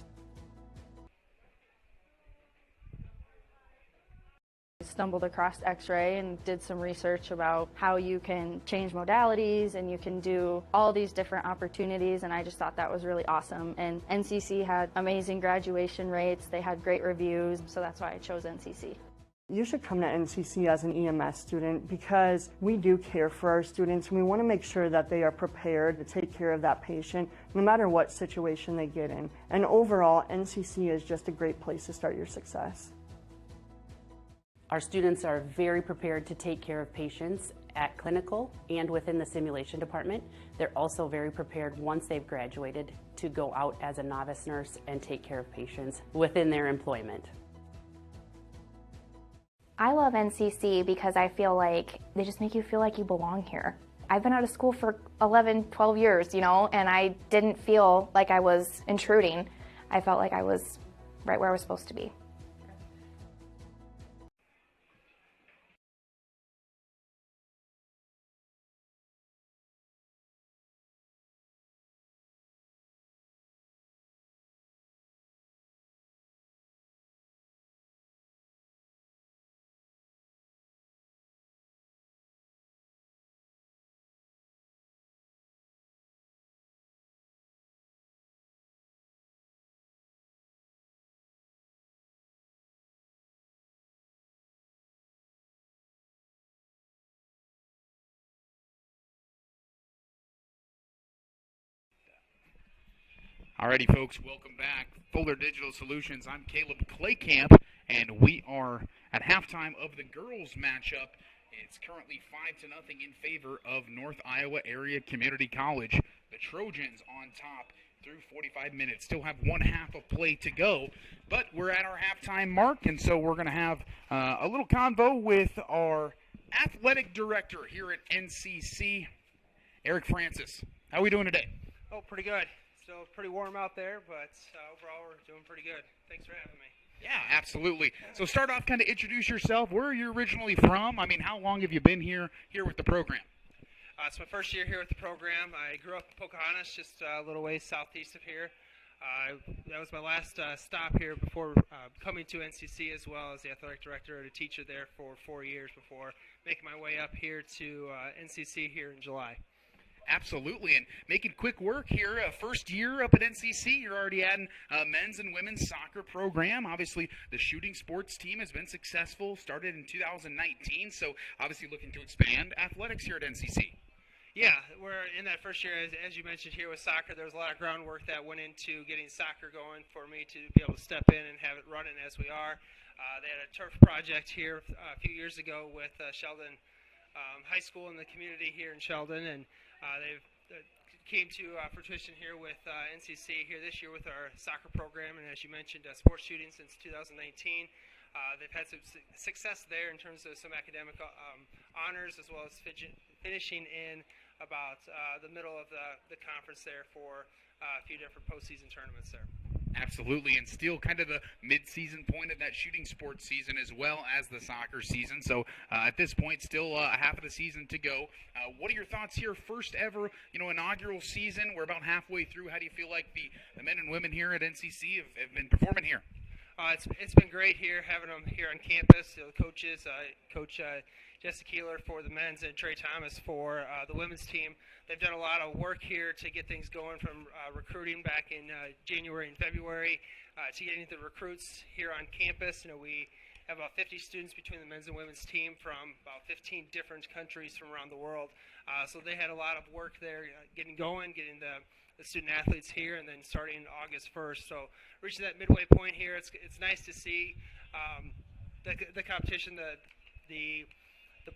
Stumbled across X-ray and did some research about how you can change modalities and you can do all these different opportunities, and I just thought that was really awesome. And NCC had amazing graduation rates, they had great reviews, so that's why I chose NCC. You should come to NCC as an EMS student because we do care for our students, and we want to make sure that they are prepared to take care of that patient no matter what situation they get in. And overall, NCC is just a great place to start your success. Our students are very prepared to take care of patients at clinical and within the simulation department. They're also very prepared once they've graduated to go out as a novice nurse and take care of patients within their employment. I love NCC because I feel like they just make you feel like you belong here. I've been out of school for 11, 12 years, you know, and I didn't feel like I was intruding. I felt like I was right where I was supposed to be. Alrighty, folks, welcome back. Fuller Digital Solutions. I'm Caleb Claycamp, and we are at halftime of the girls' matchup. It's currently 5-0 in favor of North Iowa Area Community College. The Trojans on top through 45 minutes. Still have one half of play to go, but we're at our halftime mark, and so we're going to have a little convo with our athletic director here at NCC, Eric Francis. How are we doing today? Oh, pretty good. Still pretty warm out there, but overall we're doing pretty good. Thanks for having me. Yeah, absolutely. So start off, kind of introduce yourself. Where are you originally from? I mean, how long have you been here with the program? It's my first year here with the program. I grew up in Pocahontas, just a little ways southeast of here. That was my last stop here before coming to NCC, as well as the athletic director and a teacher there for 4 years before making my way up here to NCC here in July. Absolutely, and making quick work here. First year up at NCC, you're already adding men's and women's soccer program. Obviously, the shooting sports team has been successful, started in 2019, so obviously looking to expand athletics here at NCC. Yeah, we're in that first year, as you mentioned here with soccer. There was a lot of groundwork that went into getting soccer going for me to be able to step in and have it running as we are. They had a turf project here a few years ago with Sheldon High School in the community here in Sheldon, and they've came to fruition here with NCC here this year with our soccer program, and as you mentioned, sports shooting since 2019. They've had some success there in terms of some academic honors, as well as finishing in about the middle of the conference there for a few different postseason tournaments there. Absolutely, and still kind of the mid-season point of that shooting sports season as well as the soccer season. So at this point, still half of the season to go. What are your thoughts here? First ever, inaugural season. We're about halfway through. How do you feel like the men and women here at NCC have been performing here? It's been great here, having them here on campus. The coaches, Coach Jesse Keeler for the men's and Trey Thomas for the women's team. They've done a lot of work here to get things going, from recruiting back in January and February to getting the recruits here on campus. We have about 50 students between the men's and women's team from about 15 different countries from around the world. So they had a lot of work there, getting going, getting the student athletes here, and then starting August 1st. So reaching that midway point here, it's nice to see the competition, the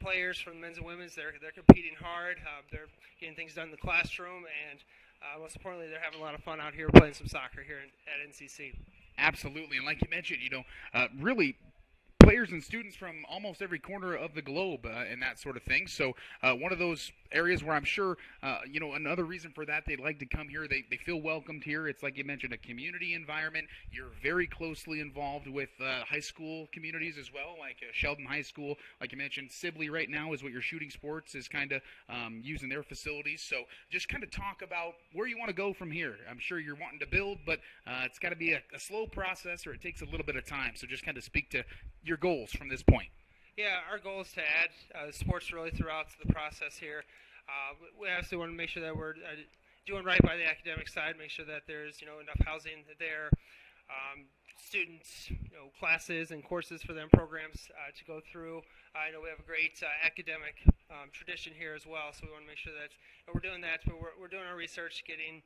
players from the men's and women's. They're competing hard. They're getting things done in the classroom, and most importantly, they're having a lot of fun out here playing some soccer here at NCC. Absolutely, and like you mentioned, really players and students from almost every corner of the globe and that sort of thing. So one of those areas where I'm sure, another reason for that, they'd like to come here. They feel welcomed here. It's like you mentioned, a community environment. You're very closely involved with high school communities as well, like Sheldon High School. Like you mentioned, Sibley right now is what your shooting sports is kind of using their facilities. So just kind of talk about where you want to go from here. I'm sure you're wanting to build, but it's got to be a slow process, or it takes a little bit of time. So just kind of speak to your goals from this point. Yeah, our goal is to add sports really throughout the process here. We obviously want to make sure that we're doing right by the academic side, make sure that there's enough housing there, students, classes and courses for them, programs to go through. I know we have a great academic tradition here as well, so we want to make sure that we're doing that. But we're doing our research, getting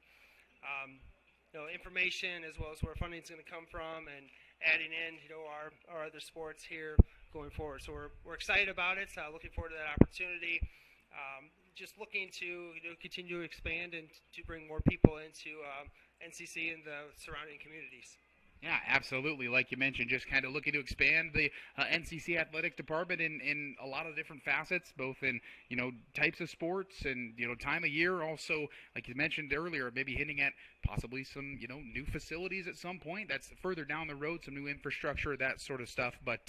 information, as well as where funding is going to come from, and adding in our other sports here going forward. So we're excited about it. Looking forward to that opportunity. Just looking to continue to expand and to bring more people into NCC and the surrounding communities. Yeah, absolutely. Like you mentioned, just kind of looking to expand the NCC athletic department in a lot of different facets, both in, types of sports and, time of year. Also, like you mentioned earlier, maybe hinting at possibly some, new facilities at some point. That's further down the road, some new infrastructure, that sort of stuff. But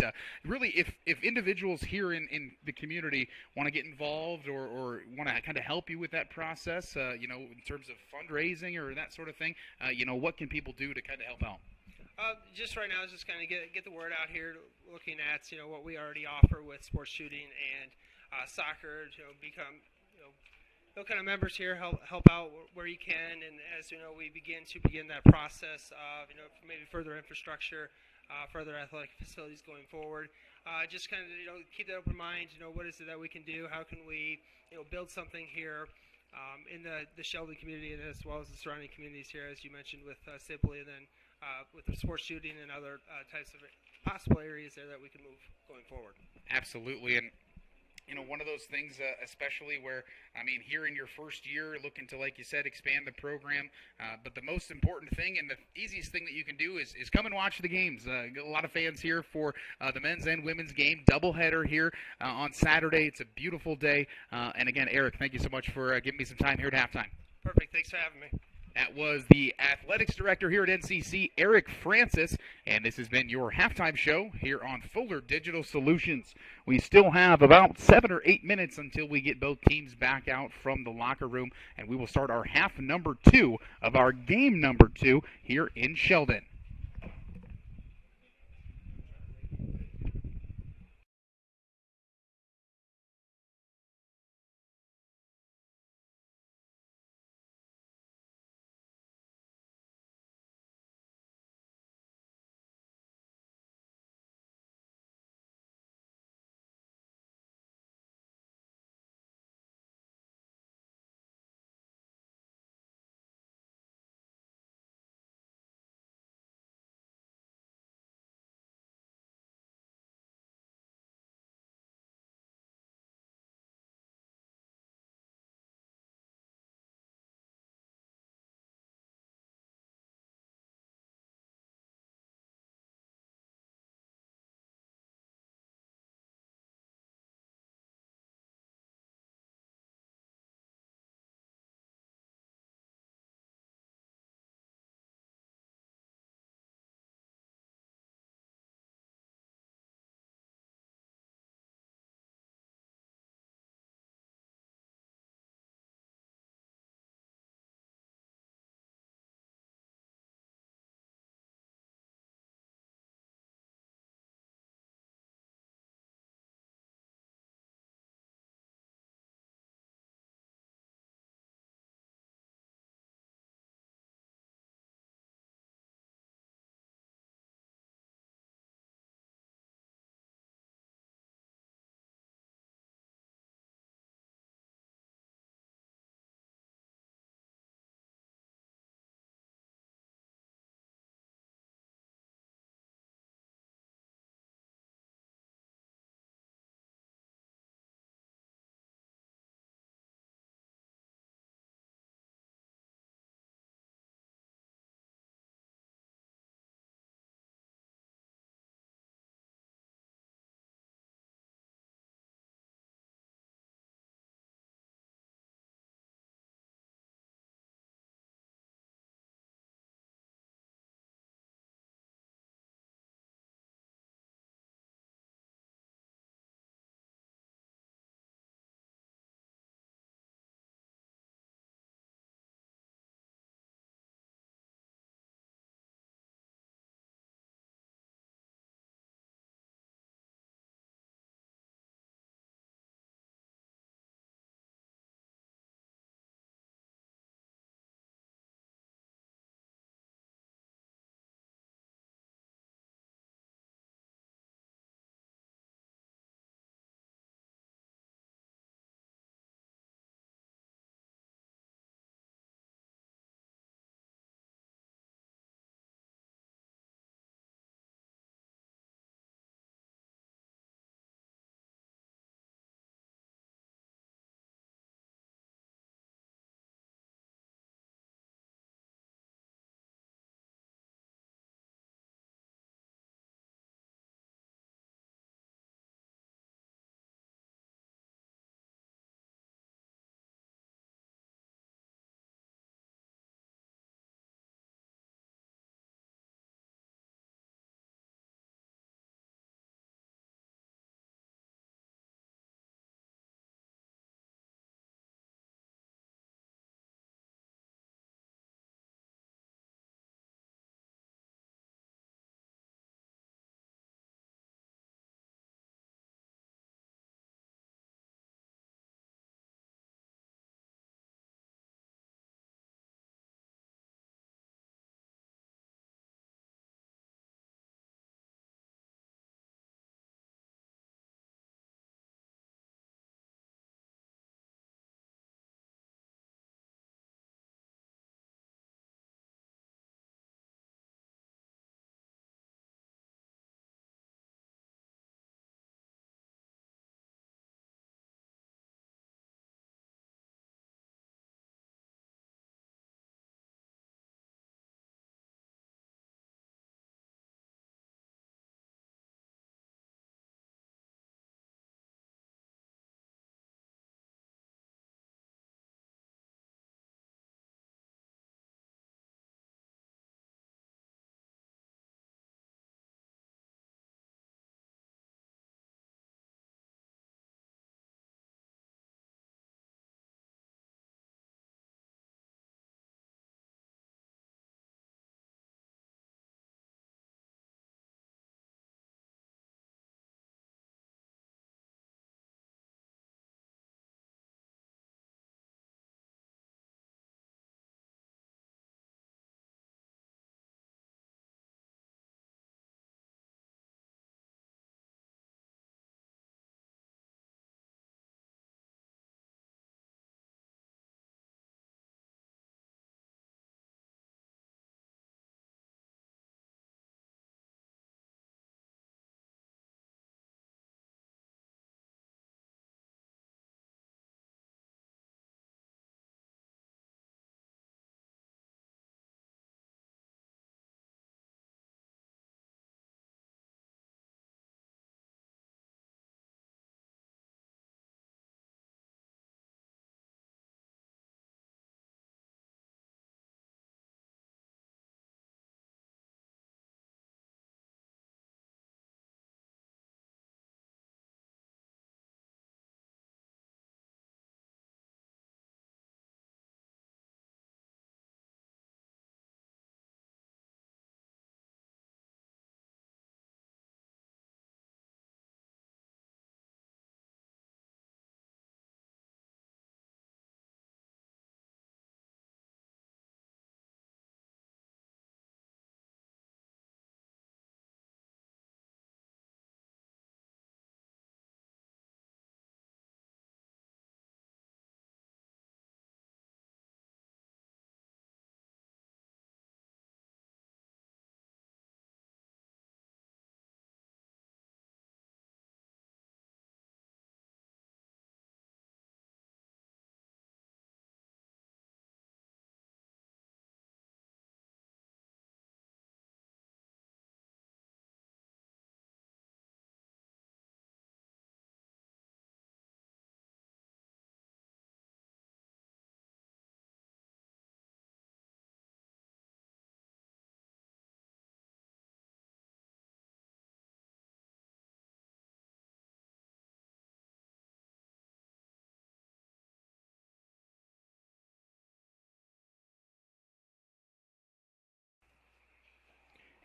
really, if individuals here in the community want to get involved or want to kind of help you with that process, in terms of fundraising or that sort of thing, what can people do to kind of help out? Just right now, just kind of get the word out here. Looking at what we already offer with sports shooting and soccer. Become kind of members here. Help out where you can. And as we begin that process of maybe further infrastructure, further athletic facilities going forward. Just kind of keep that open mind. What is it that we can do? How can we build something here? In the Sheldon community and as well as the surrounding communities here, as you mentioned with Sibley, and then with the sports shooting and other types of possible areas there that we can move going forward. Absolutely, and one of those things, especially where, here in your first year, looking to, like you said, expand the program. But the most important thing and the easiest thing that you can do is come and watch the games. A lot of fans here for the men's and women's game, doubleheader here on Saturday. It's a beautiful day. And again, Eric, thank you so much for giving me some time here at halftime. Perfect. Thanks for having me. That was the athletics director here at NCC, Eric Francis, and this has been your halftime show here on Fuller Digital Solutions. We still have about 7 or 8 minutes until we get both teams back out from the locker room, and we will start our half number 2 of our game number 2 here in Sheldon.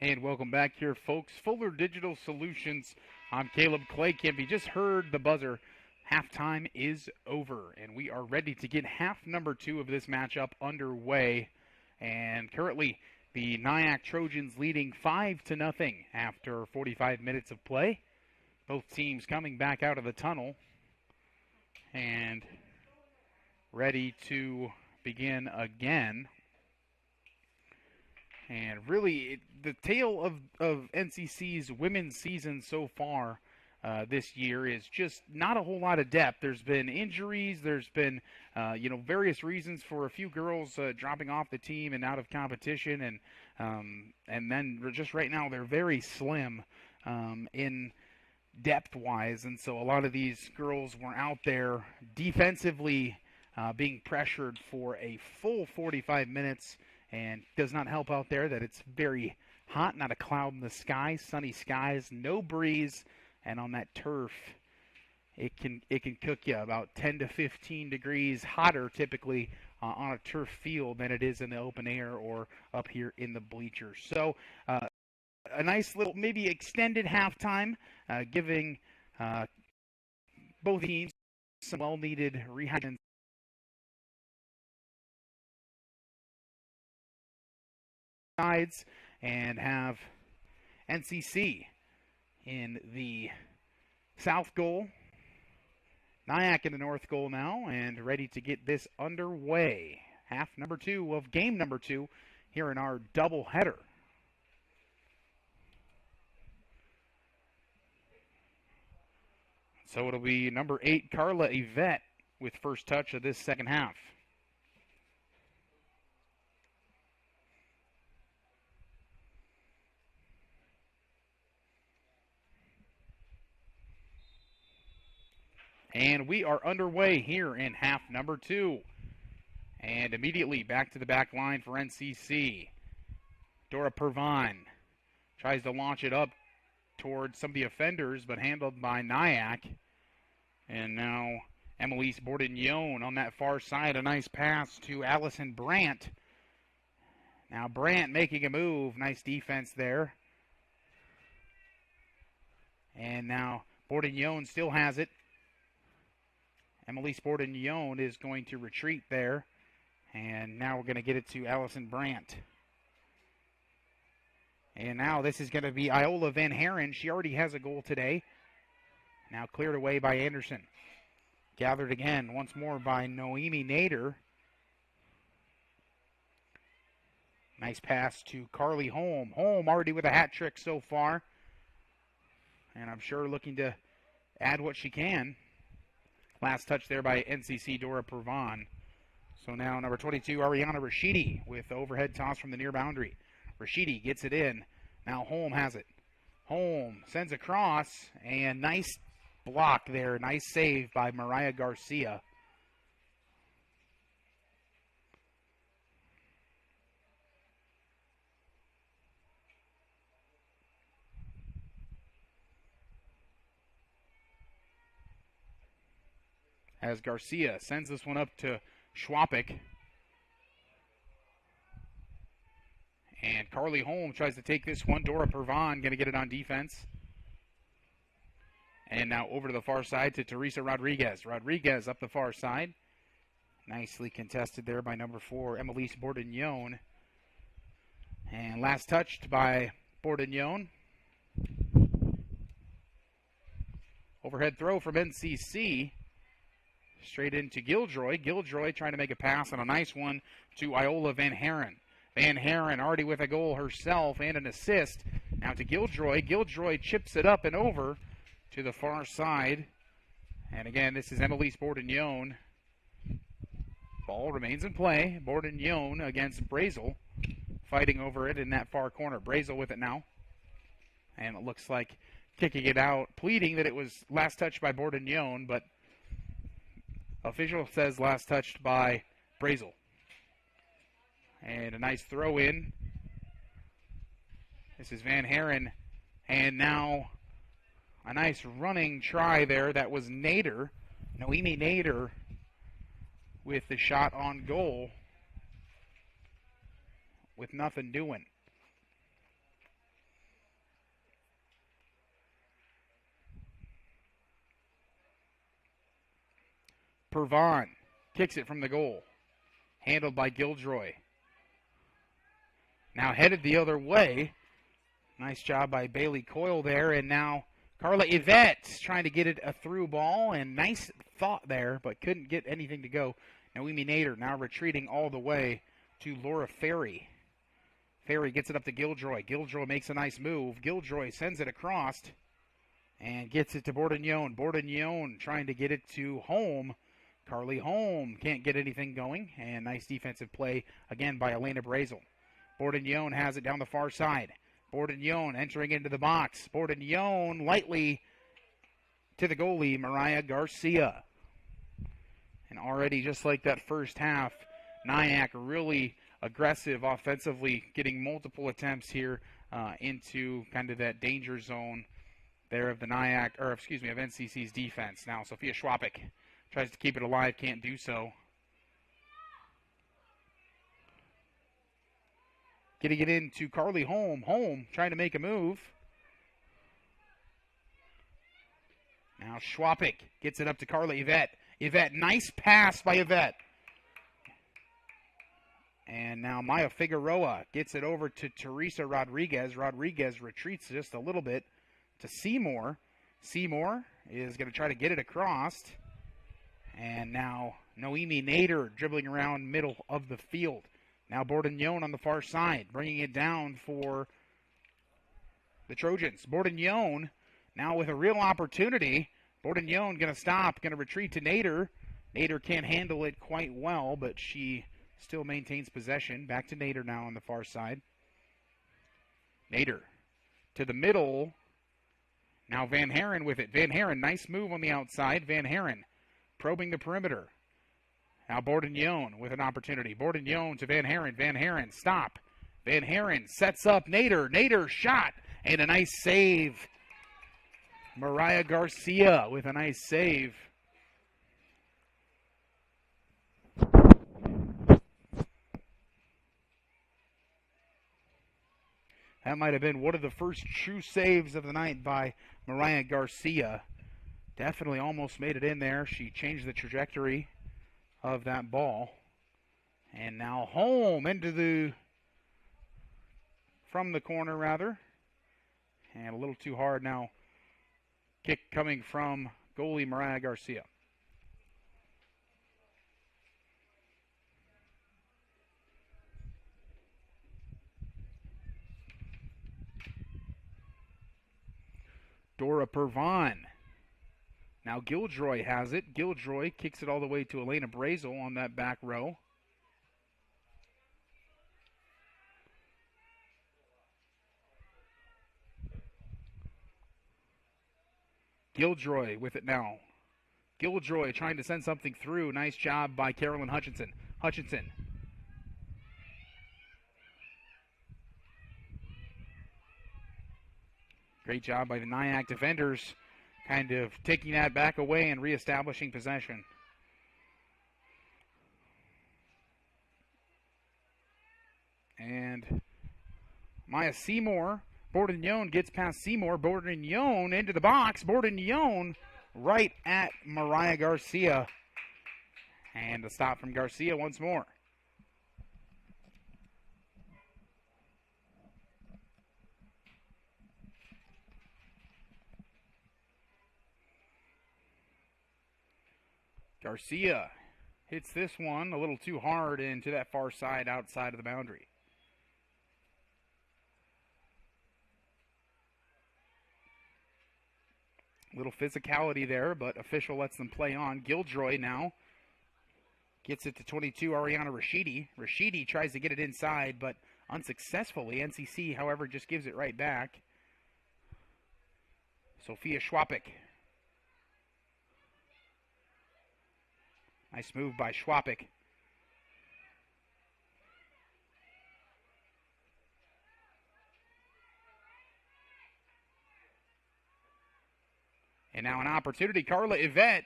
And welcome back here, folks. Fuller Digital Solutions. I'm Caleb Claykamp. You just heard the buzzer. Halftime is over, and we are ready to get half number 2 of this matchup underway. And currently, the Nyack Trojans leading 5-0 after 45 minutes of play. Both teams coming back out of the tunnel and ready to begin again. And really, the tale of NCC's women's season so far this year is just not a whole lot of depth. There's been injuries. There's been, various reasons for a few girls dropping off the team and out of competition. And then just right now, they're very slim in depth-wise. And so a lot of these girls were out there defensively being pressured for a full 45 minutes. And does not help out there that it's very hot, not a cloud in the sky, sunny skies, no breeze, and on that turf, it can cook you about 10 to 15 degrees hotter typically on a turf field than it is in the open air or up here in the bleachers. So a nice little maybe extended halftime, giving both teams some well-needed rehydration. Sides and have NCC in the south goal, Nyack in the north goal now, and ready to get this underway. Half number 2 of game number 2 here in our doubleheader. So it'll be number 8, Carla Yvette, with first touch of this second half. And we are underway here in half number 2. And immediately back to the back line for NCC. Dora Pervine tries to launch it up towards some of the offenders, but handled by Nyack. And now Emelise Bourdignon on that far side. A nice pass to Allison Brandt. Now Brandt making a move. Nice defense there. And now Bourdignon still has it. Emelise Bourdignon is going to retreat there. And now we're going to get it to Allison Brandt. And now this is going to be Iola Van Haren. She already has a goal today. Now cleared away by Anderson. Gathered again once more by Noemi Nader. Nice pass to Carly Holm. Holm already with a hat trick so far. And I'm sure looking to add what she can. Last touch there by NCC Dora Pervine. So now number 22, Ariana Rashidi with overhead toss from the near boundary. Rashidi gets it in. Now Holm has it. Holm sends across, and nice block there. Nice save by Mariah Garcia. As Garcia sends this one up to Schwapik. And Carly Holm tries to take this one. Dora Pervine going to get it on defense. And now over to the far side to Teresa Rodriguez. Rodriguez up the far side. Nicely contested there by number 4, Emelise Bourdignon. And last touched by Bourdignon. Overhead throw from NCC. Straight into Gildroy. Gildroy trying to make a pass on a nice one to Iola Van Haren. Van Haren already with a goal herself and an assist. Now to Gildroy. Gildroy chips it up and over to the far side. And again, this is Emelise Bourdignon. Ball remains in play. Bourdignon against Brazel. Fighting over it in that far corner. Brazel with it now. And it looks like kicking it out. Pleading that it was last touched by Bourdignon, but official says last touched by Brazel. And a nice throw in. This is Van Haren. And now a nice running try there. That was Nader. Noemi Nader with the shot on goal. With nothing doing. Pervon kicks it from the goal. Handled by Giljoy. Now headed the other way. Nice job by Bailey Coyle there. And now Carla Yvette trying to get it a through ball. And nice thought there, but couldn't get anything to go. Noemi Nader now retreating all the way to Laura Ferry. Ferry gets it up to Giljoy. Giljoy makes a nice move. Giljoy sends it across and gets it to Bourdagnone. Bourdagnone trying to get it to Holm. Carly Holm can't get anything going. And nice defensive play again by Elena Brazel. Bourdagnone has it down the far side. Bourdagnone entering into the box. Bourdagnone lightly to the goalie, Mariah Garcia. And already, just like that first half, Nyack really aggressive offensively, getting multiple attempts here into kind of that danger zone there of the Nyack, or excuse me, of NCC's defense. Now, Sophia Schwapik tries to keep it alive, can't do so. Getting it into Carly Holm. Holm trying to make a move. Now Schwapik gets it up to Carla Yvette. Yvette, nice pass by Yvette. And now Maya Figueroa gets it over to Teresa Rodriguez. Rodriguez retreats just a little bit to Seymour. Seymour is going to try to get it across. And now Noemi Nader dribbling around middle of the field. Now Bourdagnone on the far side, bringing it down for the Trojans. Bourdagnone now with a real opportunity. Bourdagnone going to stop, going to retreat to Nader. Nader can't handle it quite well, but she still maintains possession. Back to Nader now on the far side. Nader to the middle. Now Van Haren with it. Van Haren, nice move on the outside. Van Haren probing the perimeter. Now Bourdagnone with an opportunity. Bourdagnone to Van Haren. Van Haren, stop. Van Haren sets up Nader. Nader shot. And a nice save. Mariah Garcia with a nice save. That might have been one of the first true saves of the night by Mariah Garcia. Definitely almost made it in there. She changed the trajectory of that ball. And now Holm from the corner rather. And a little too hard now. Kick coming from goalie Mariah Garcia. Dora Pervon. Now Giljoy has it. Giljoy kicks it all the way to Elena Brazel on that back row. Giljoy with it now. Giljoy trying to send something through. Nice job by Carolyn Hutchinson. Hutchinson. Great job by the Nyack defenders, kind of taking that back away and reestablishing possession. And Maya Seymour. Bourdagnone gets past Seymour. Bourdagnone into the box. Bourdagnone right at Mariah Garcia. And a stop from Garcia once more. Garcia hits this one a little too hard into that far side outside of the boundary. Little physicality there, but official lets them play on. Giljoy now gets it to 22, Ariana Rashidi. Rashidi tries to get it inside, but unsuccessfully. NCC, however, just gives it right back. Sophia Schwapik. Nice move by Schwapik. And now an opportunity. Carla Yvette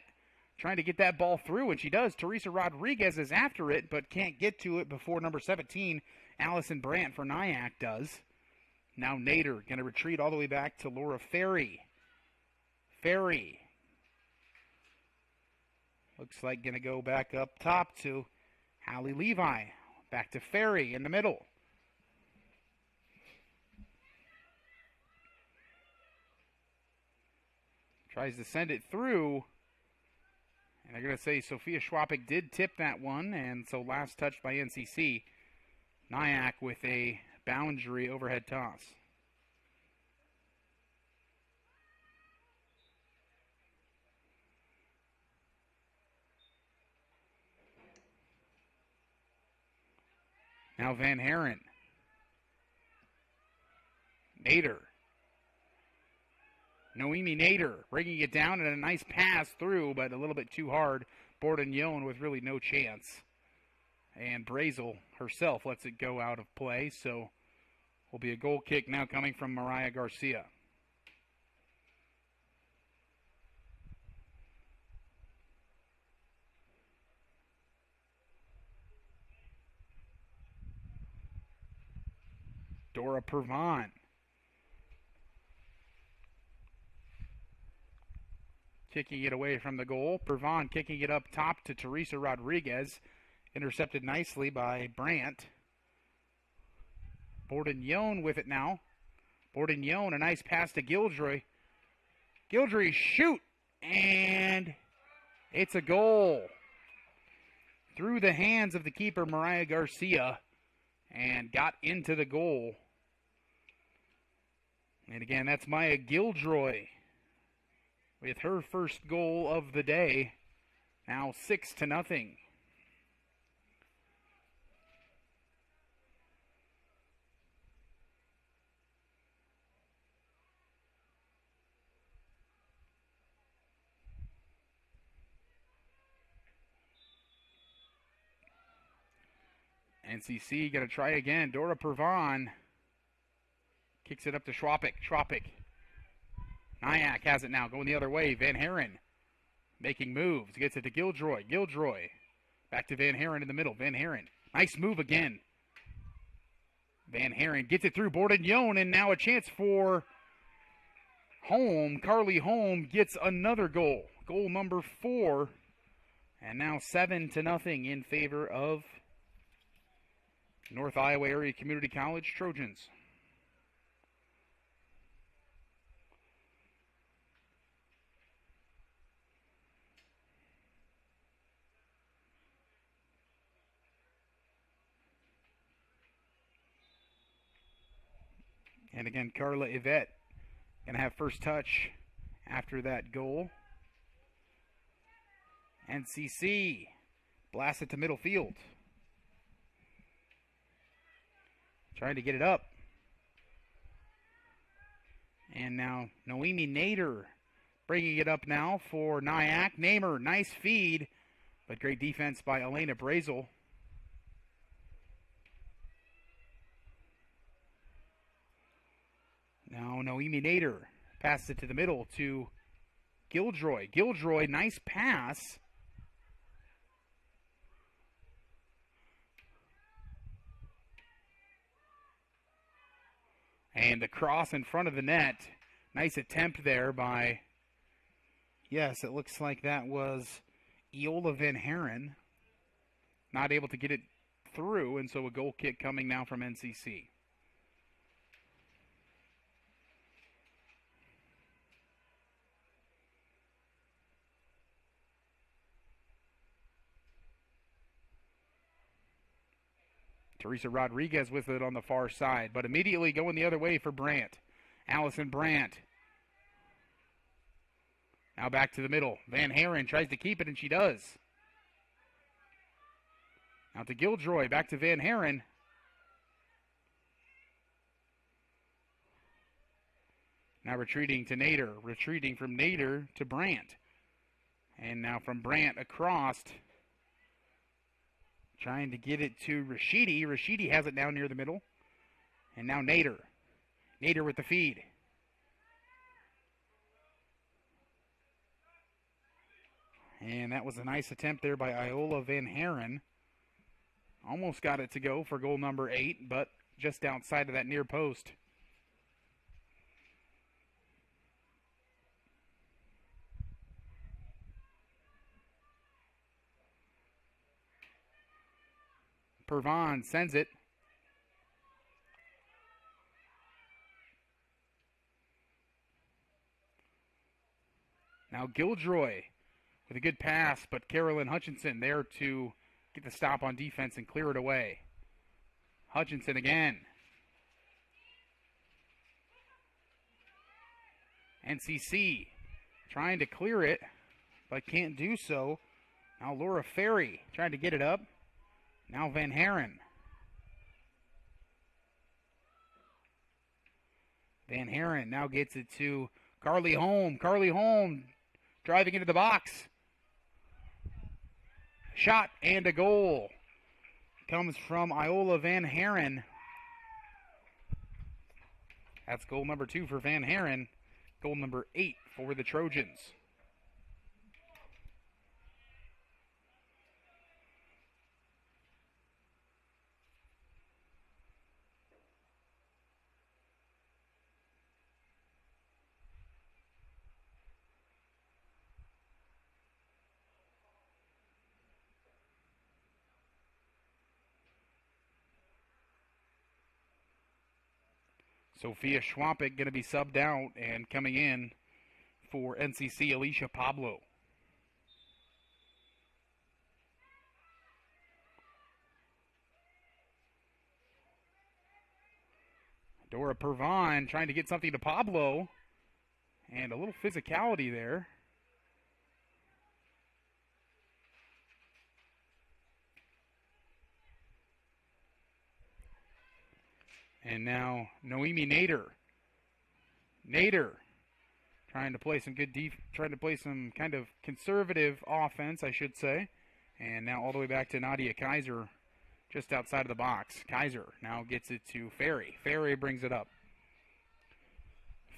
trying to get that ball through, and she does. Teresa Rodriguez is after it, but can't get to it before number 17, Allison Brandt for Nyack does. Now Nader going to retreat all the way back to Laura Ferry. Ferry Looks like going to go back up top to Hallie Levi. Back to Ferry in the middle. Tries to send it through. And they're going to say Sophia Schwapik did tip that one. And so last touch by NCC. Nyack with a boundary overhead toss. Now Van Haren. Nader. Noemi Nader bringing it down and a nice pass through, but a little bit too hard. Borden-Yon with really no chance. And Brazel herself lets it go out of play, so will be a goal kick now coming from Mariah Garcia. Dora Pervon. Kicking it away from the goal. Pervon kicking it up top to Teresa Rodriguez. Intercepted nicely by Brandt. Borden-Yon with it now. Borden-Yon, a nice pass to Gildroy. Gildroy shoot, and it's a goal. Through the hands of the keeper, Mariah Garcia, and got into the goal. And again, that's Maya Gildroy with her first goal of the day. Now 6-0. NCC going to try again. Dora Pervon kicks it up to Schwapik. Schwapik. Nyack has it now, going the other way. Van Haren making moves. Gets it to Gildroy. Gildroy. Back to Van Haren in the middle. Van Haren. Nice move again. Van Haren gets it through Borden-Yon, and now a chance for Holm. Carly Holm gets another goal. Goal number 4. And now 7-0 in favor of North Iowa Area Community College Trojans. And again, Carla Yvette going to have first touch after that goal. NCC blasts it to middle field. Trying to get it up. And now Noemi Nader bringing it up now for Nyack. Namer, nice feed, but great defense by Elena Brazel. Now Noemi Nader passes it to the middle to Gildroy. Gildroy, nice pass. And the cross in front of the net. Nice attempt there by, yes, it looks like that was Eola Van Haren. Not able to get it through, and so a goal kick coming now from NCC. Teresa Rodriguez with it on the far side, but immediately going the other way for Brandt. Allison Brandt. Now back to the middle. Van Haren tries to keep it, and she does. Now to Gildroy, back to Van Haren. Now retreating to Nader. Retreating from Nader to Brandt. And now from Brandt across. Trying to get it to Rashidi. Rashidi has it down near the middle. And now Nader. Nader with the feed. And that was a nice attempt there by Iola Van Haren. Almost got it to go for goal number 8, but just outside of that near post. Pervon sends it. Now Giljoy with a good pass, but Carolyn Hutchinson there to get the stop on defense and clear it away. Hutchinson again. NCC trying to clear it, but can't do so. Now Laura Ferry trying to get it up. Now Van Haren. Van Haren now gets it to Carly Holm. Carly Holm driving into the box. Shot and a goal. Comes from Iola Van Haren. That's goal number 2 for Van Haren. Goal number 8 for the Trojans. Sophia Schwampik going to be subbed out, and coming in for NCC, Alicia Pablo. Dora Pervon trying to get something to Pablo, and a little physicality there. And now Noemi Nader. Nader trying to play some good trying to play some kind of conservative offense, I should say. And now all the way back to Nadia Kaiser just outside of the box. Kaiser now gets it to Ferry. Ferry brings it up.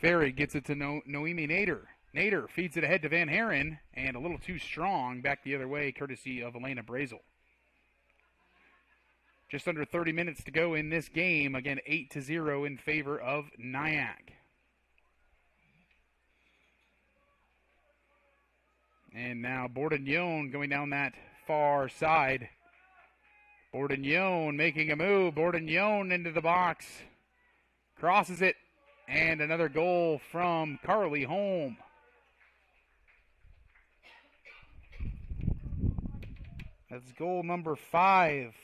Ferry gets it to Noemi Nader. Nader feeds it ahead to Van Haren, and a little too strong back the other way, courtesy of Elena Brazel. Just under 30 minutes to go in this game. Again, 8-0 in favor of Nyack. And now Bourdagnone going down that far side. Bourdagnone making a move. Bourdagnone into the box. Crosses it. And another goal from Carly Holm. That's goal number 5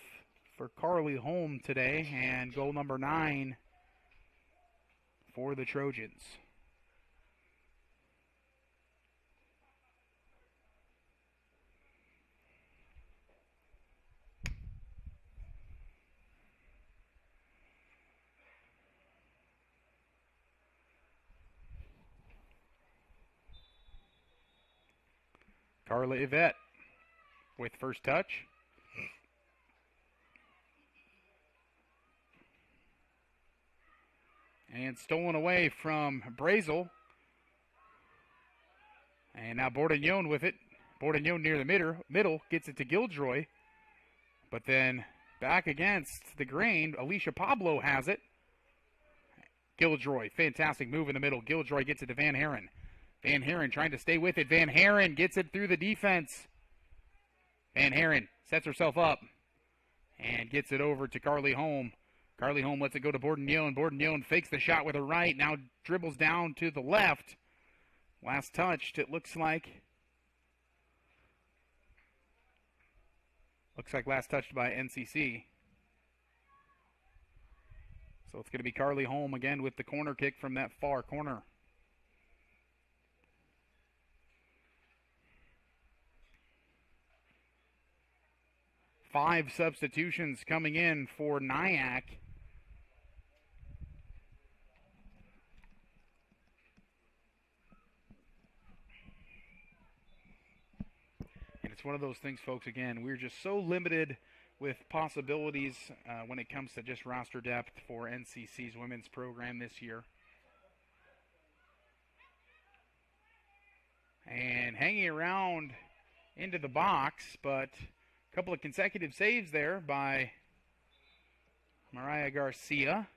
for Carly Holm today, and goal number 9 for the Trojans. Carla Yvette with first touch. And stolen away from Brazel. And now Bourdagnone with it. Bourdagnone near the middle gets it to Giljoy. But then back against the grain, Alicia Pablo has it. Giljoy, fantastic move in the middle. Giljoy gets it to Van Haren. Van Haren trying to stay with it. Van Haren gets it through the defense. Van Haren sets herself up and gets it over to Carly Holm. Carly Holm lets it go to Bourdagnone. Bourdagnone fakes the shot with her right. Now dribbles down to the left. Last touched, it looks like. Looks like last touched by NCC. So it's going to be Carly Holm again with the corner kick from that far corner. Five substitutions coming in for Nyack. And it's one of those things, folks, again, we're just so limited with possibilities when it comes to just roster depth for NCC's women's program this year. And hanging around into the box, but a couple of consecutive saves there by Mariah Garcia.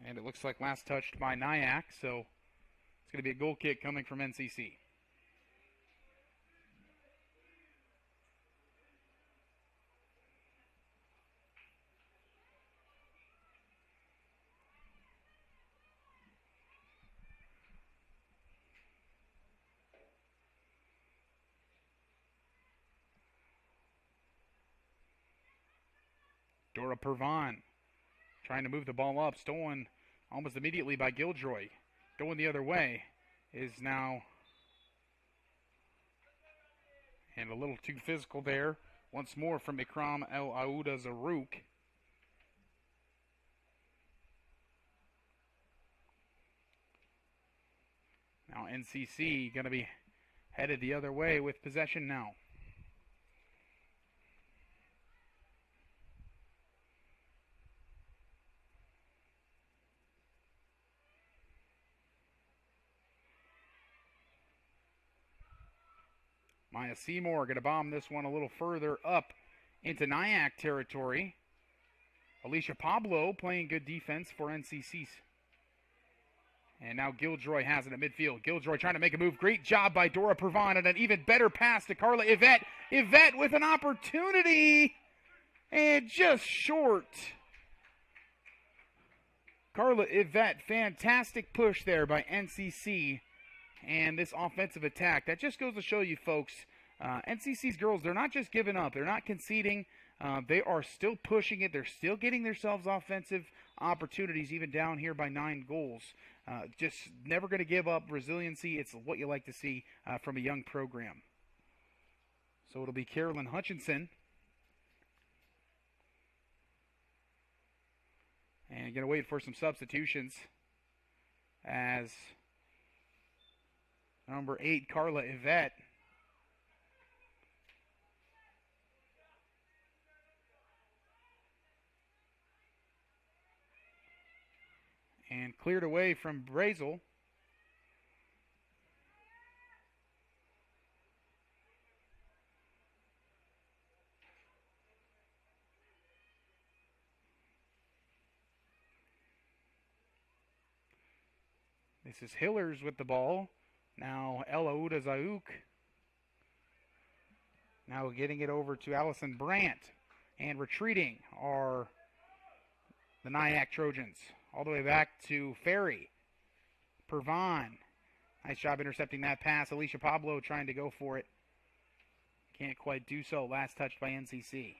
And it looks like last touched by Nyack, so it's going to be a goal kick coming from NCC. Dora Pervon trying to move the ball up, stolen almost immediately by Gildroy. Going the other way is now, and a little too physical there. Once more from Ikram El Aouda Zarouk. Now NCC going to be headed the other way with possession now. Maya Seymour going to bomb this one a little further up into Nyack territory. Alicia Pablo playing good defense for NCC's. And now Gildroy has it at midfield. Gildroy trying to make a move. Great job by Dora Pervon, and an even better pass to Carla Yvette. Yvette with an opportunity, and just short. Carla Yvette, fantastic push there by NCC. And this offensive attack, that just goes to show you folks, NCC's girls, they're not just giving up. They're not conceding. They are still pushing it. They're still getting themselves offensive opportunities, even down here by 9 goals. Just never going to give up. Resiliency, it's what you like to see from a young program. So it'll be Carolyn Hutchinson. And going to wait for some substitutions as number 8, Carla Yvette, and cleared away from Brazel. This is Hillers with the ball. Now El Aouda Zaouk. Now getting it over to Allison Brandt. And retreating are the Nyack Trojans. All the way back to Ferry. Pervon. Nice job intercepting that pass. Alicia Pablo trying to go for it. Can't quite do so. Last touched by NCC.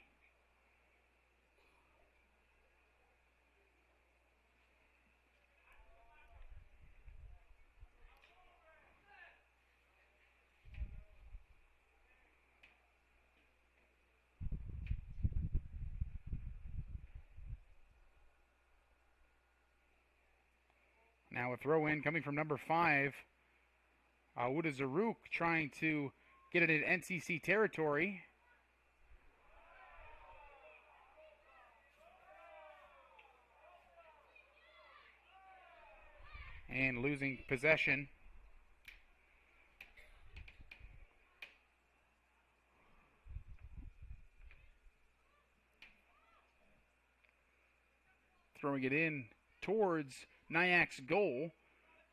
Now a throw in coming from number 5. Aouda Zarouk trying to get it in NCC territory. And losing possession. Throwing it in towards Nyack's goal.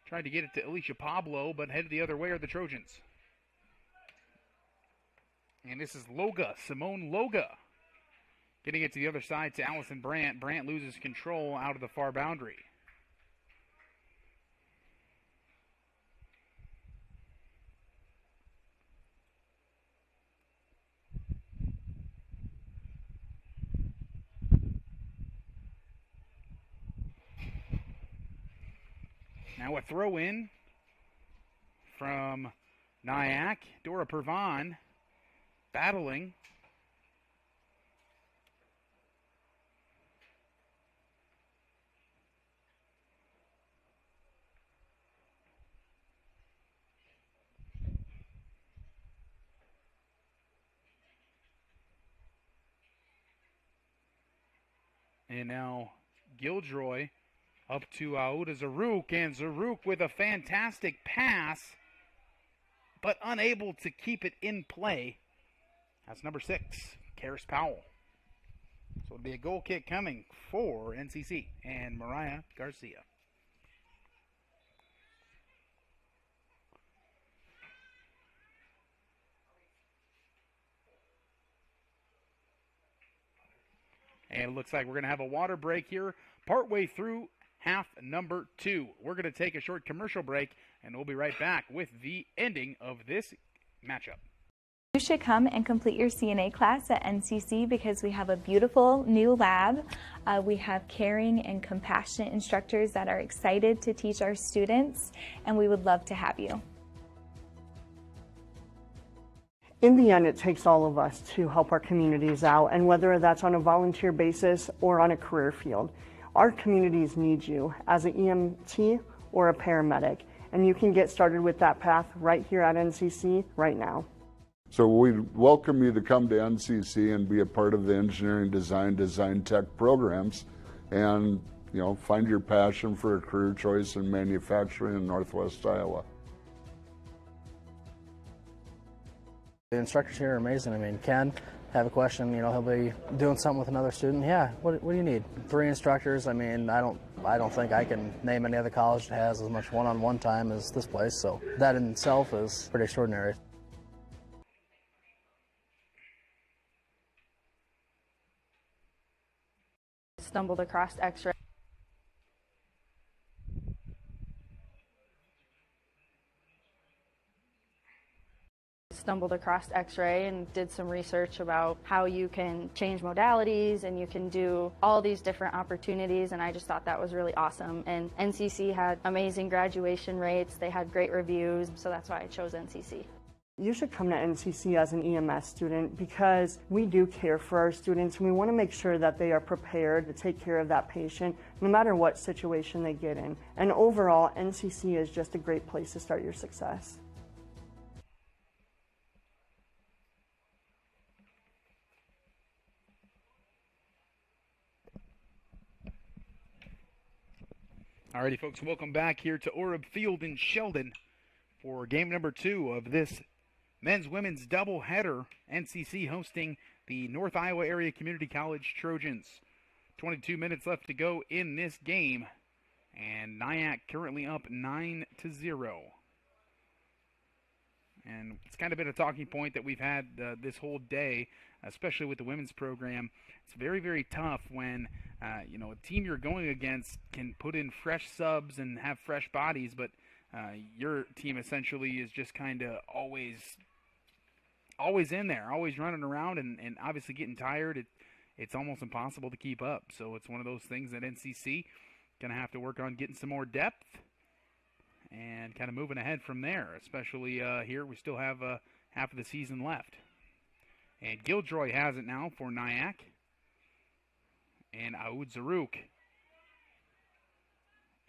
Tried to get it to Alicia Pablo, but headed the other way are the Trojans. And this is Loga, Simone Loga. Getting it to the other side to Allison Brandt. Brandt loses control out of the far boundary. Now a throw in from Nyack. Dora Pervon battling. And now Gildroy up to Aouda Zarouk, and Zarouk with a fantastic pass, but unable to keep it in play. That's number 6, Karis Powell. So it'll be a goal kick coming for NCC and Mariah Garcia. And it looks like we're going to have a water break here partway through half number 2. We're going to take a short commercial break, and we'll be right back with the ending of this matchup. You should come and complete your CNA class at NCC because we have a beautiful new lab. We have caring and compassionate instructors that are excited to teach our students, and we would love to have you. In the end, it takes all of us to help our communities out, and whether that's on a volunteer basis or on a career field. Our communities need you as an EMT or a paramedic, and you can get started with that path right here at NCC right now. So we welcome you to come to NCC and be a part of the engineering design tech programs, and find your passion for a career choice in manufacturing in Northwest Iowa. The instructors here are amazing. I mean, Ken, have a question, he'll be doing something with another student. Yeah, what do you need? 3 instructors. I mean, I don't think I can name any other college that has as much one-on-one time as this place. So that in itself is pretty extraordinary. Stumbled across X-ray. Stumbled across X-ray and did some research about how you can change modalities and you can do all these different opportunities, and I just thought that was really awesome. And NCC had amazing graduation rates, they had great reviews, so that's why I chose NCC. You should come to NCC as an EMS student because we do care for our students, and we want to make sure that they are prepared to take care of that patient no matter what situation they get in. And overall, NCC is just a great place to start your success. Alrighty, folks, welcome back here to Orab Field in Sheldon for game number 2 of this men's-women's doubleheader. NCC hosting the North Iowa Area Community College Trojans. 22 minutes left to go in this game, and Nyack currently up 9-0. And it's kind of been a talking point that we've had this whole day, especially with the women's program. It's very, very tough when a team you're going against can put in fresh subs and have fresh bodies, but your team essentially is just kind of always in there, always running around, and obviously getting tired. It's almost impossible to keep up. So it's one of those things that NCC going to have to work on getting some more depth and kind of moving ahead from there, especially here. We still have half of the season left. And Gildroy has it now for Nyack. And Aoud Zarouk.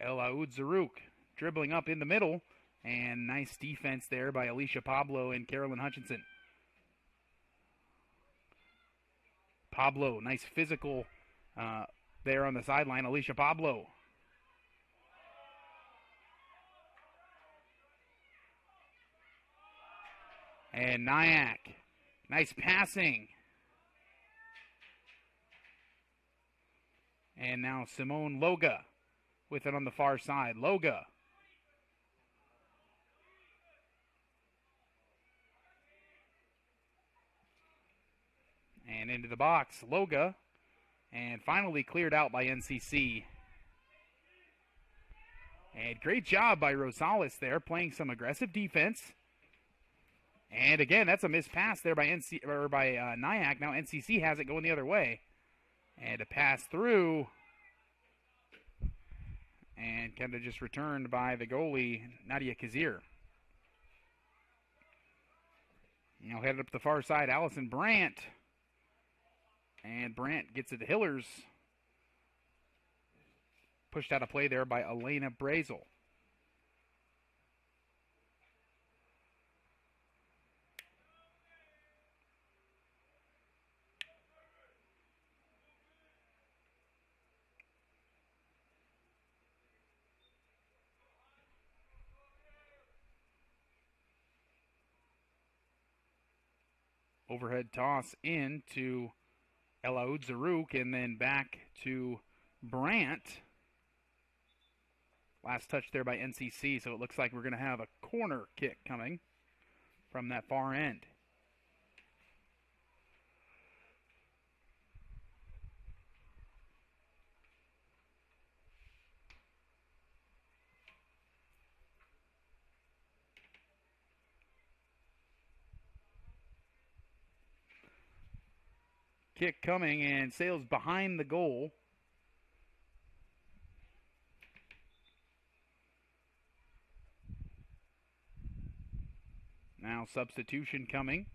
El Aoud Zarouk dribbling up in the middle. And nice defense there by Alicia Pablo and Carolyn Hutchinson. Pablo, nice physical there on the sideline. Alicia Pablo. And Nyack, nice passing. And now Simone Loga with it on the far side. Loga. And into the box, Loga. And finally cleared out by NCC. And great job by Rosales there, playing some aggressive defense. And again, that's a missed pass there by Nyack. Now NCC has it going the other way. And a pass through. And kind of just returned by the goalie, Nadia Kazir. Now headed up the far side, Allison Brandt. And Brandt gets it to Hillers. Pushed out of play there by Elena Brazel. Overhead toss in to El Aoud Zarouk and then back to Brandt. Last touch there by NCC, so it looks like we're going to have a corner kick coming from that far end. kick coming and sails behind the goal. Now substitution coming,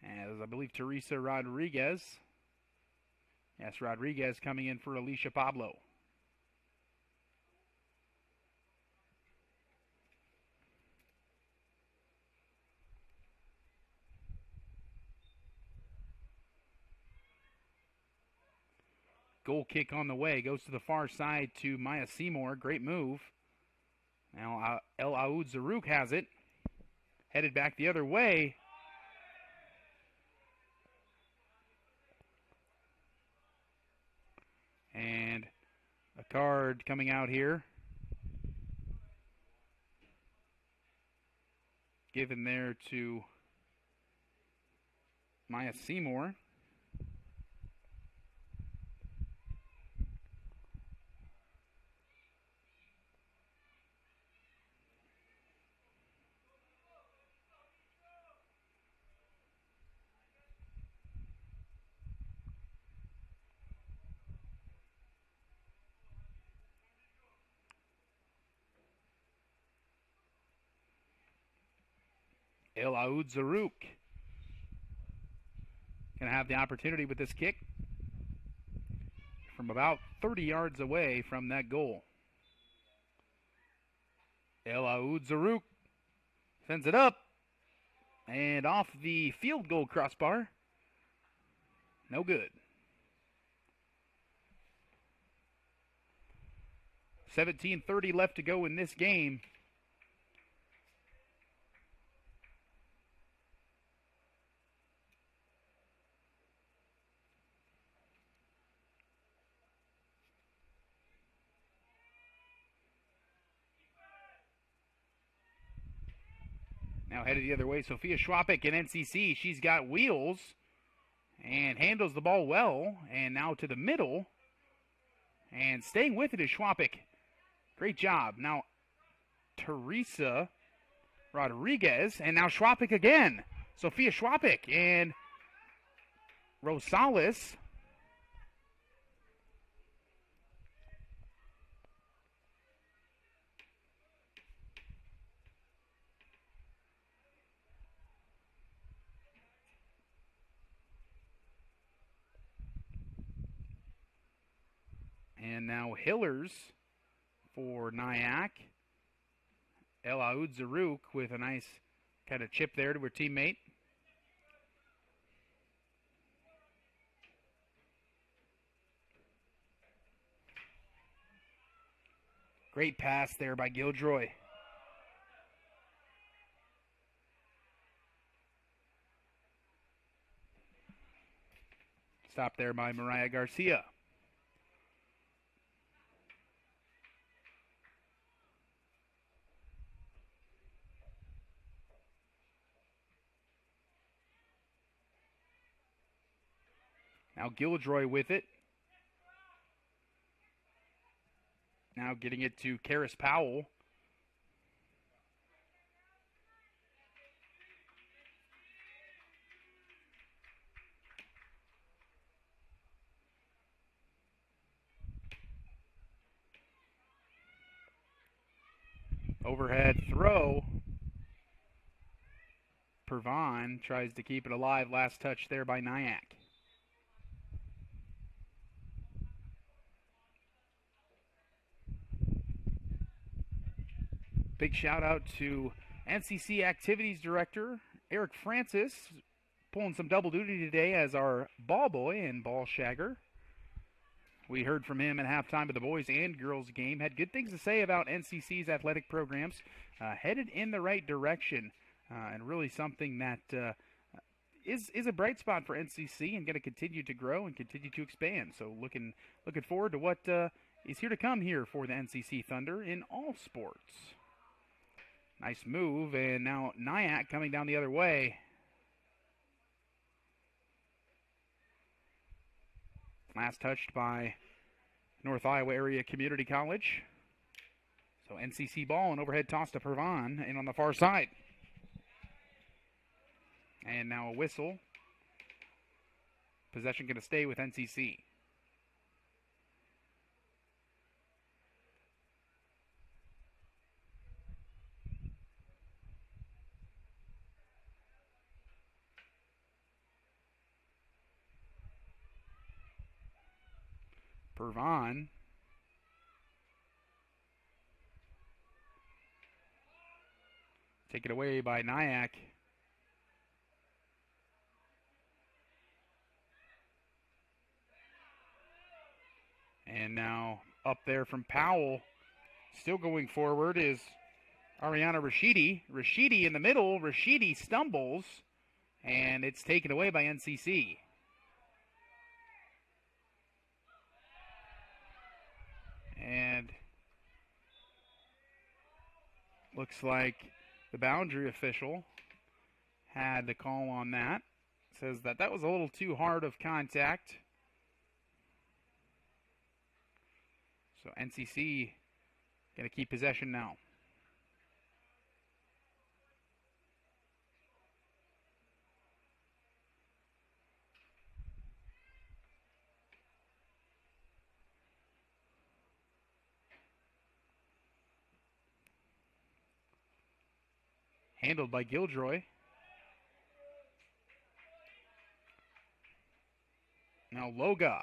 as I believe Teresa Rodriguez. Yes, Rodriguez coming in for Alicia Pablo. Goal kick on the way. Goes to the far side to Maya Seymour. Great move. Now El Aoud Zarouk has it. Headed back the other way. And a card coming out here. Given there to Maya Seymour. El Aoud Zarouk going to have the opportunity with this kick from about 30 yards away from that goal. El Aoud Zarouk sends it up and off the field goal crossbar. No good. 17:30 left to go in this game. Now headed the other way, Sophia Schwapik in NCC. She's got wheels and handles the ball well. And now to the middle. And staying with it is Schwapik. Great job. Now Teresa Rodriguez. And now Schwapik again. Sophia Schwapik and Rosales. And now Hillers for Nyack. El Aoud Zarouk with a nice kind of chip there to her teammate. Great pass there by Gildroy. Stopped there by Mariah Garcia. Now Gildroy with it. Now getting it to Karis Powell. Overhead throw. Pervon tries to keep it alive. Last touch there by Nyack. Big shout out to NCC Activities Director Eric Francis, pulling some double duty today as our ball boy and ball shagger. We heard from him at halftime of the boys and girls game. Had good things to say about NCC's athletic programs. Headed in the right direction, and really something that is a bright spot for NCC and going to continue to grow and continue to expand. So looking forward to what is here to come here for the NCC Thunder in all sports. Nice move, and now Nyack coming down the other way. Last touched by North Iowa Area Community College. So NCC ball and overhead toss to Pervon and on the far side. And now a whistle. possession going to stay with NCC. Pervon. Taken away by Nyack. And now up there from Powell, still going forward, is Ariana Rashidi. Rashidi in the middle. Rashidi stumbles, and it's taken away by NCC. And looks like the boundary official had the call on that. Says that that was a little too hard of contact. So NCC going to keep possession now. Handled by Gildroy. Now Loga.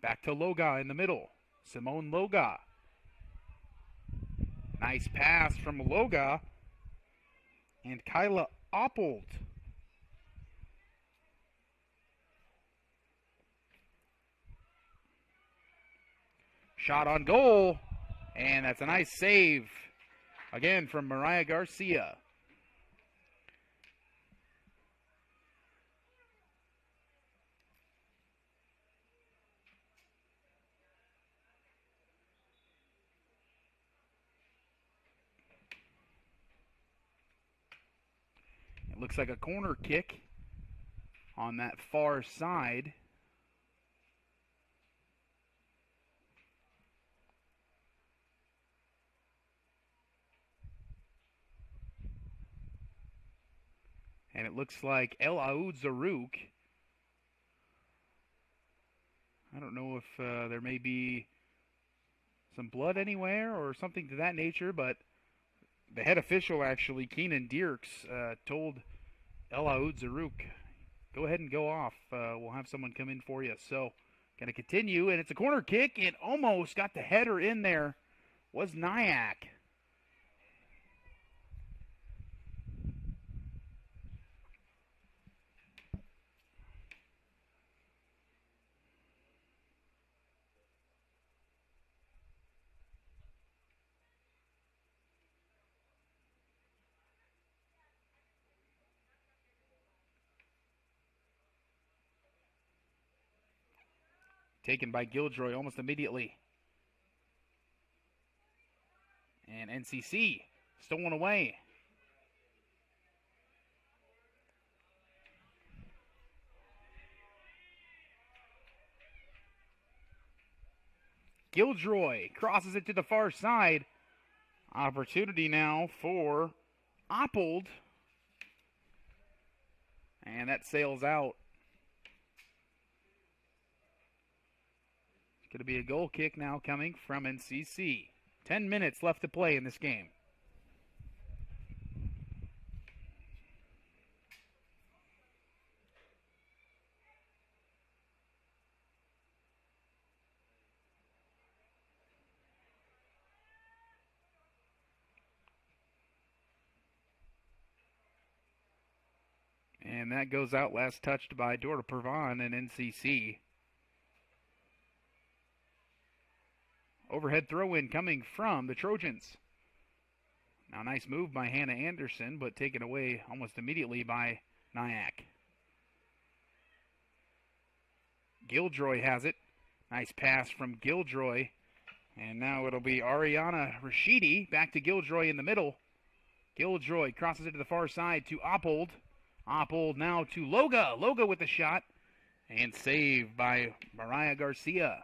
Back to Loga in the middle. Simone Loga. Nice pass from Loga. And Kyla Oppold. Shot on goal. And that's a nice save. Again from Mariah Garcia. It looks like a corner kick on that far side. And it looks like El Aoud Zarouk. I don't know if there may be some blood anywhere or something to that nature, but the head official, actually, Keenan Dierks, told El Aoud Zarouk, go ahead and go off. We'll have someone come in for you. So, going to continue, and it's a corner kick. It almost got the header in there. Was Nyack. Taken by Gildroy almost immediately. And NCC stolen away. Gildroy crosses it to the far side. Opportunity now for Oppold. And that sails out. It's going to be a goal kick now coming from NCC. 10 minutes left to play in this game. And that goes out last touched by Dora Pervon and NCC. Overhead throw-in coming from the Trojans. Now, nice move by Hannah Anderson, but taken away almost immediately by Nyack. Gildroy has it. Nice pass from Gildroy. And now it'll be Ariana Rashidi. Back to Gildroy in the middle. Gildroy crosses it to the far side to Oppold. Oppold now to Loga. Loga with the shot. And saved by Mariah Garcia.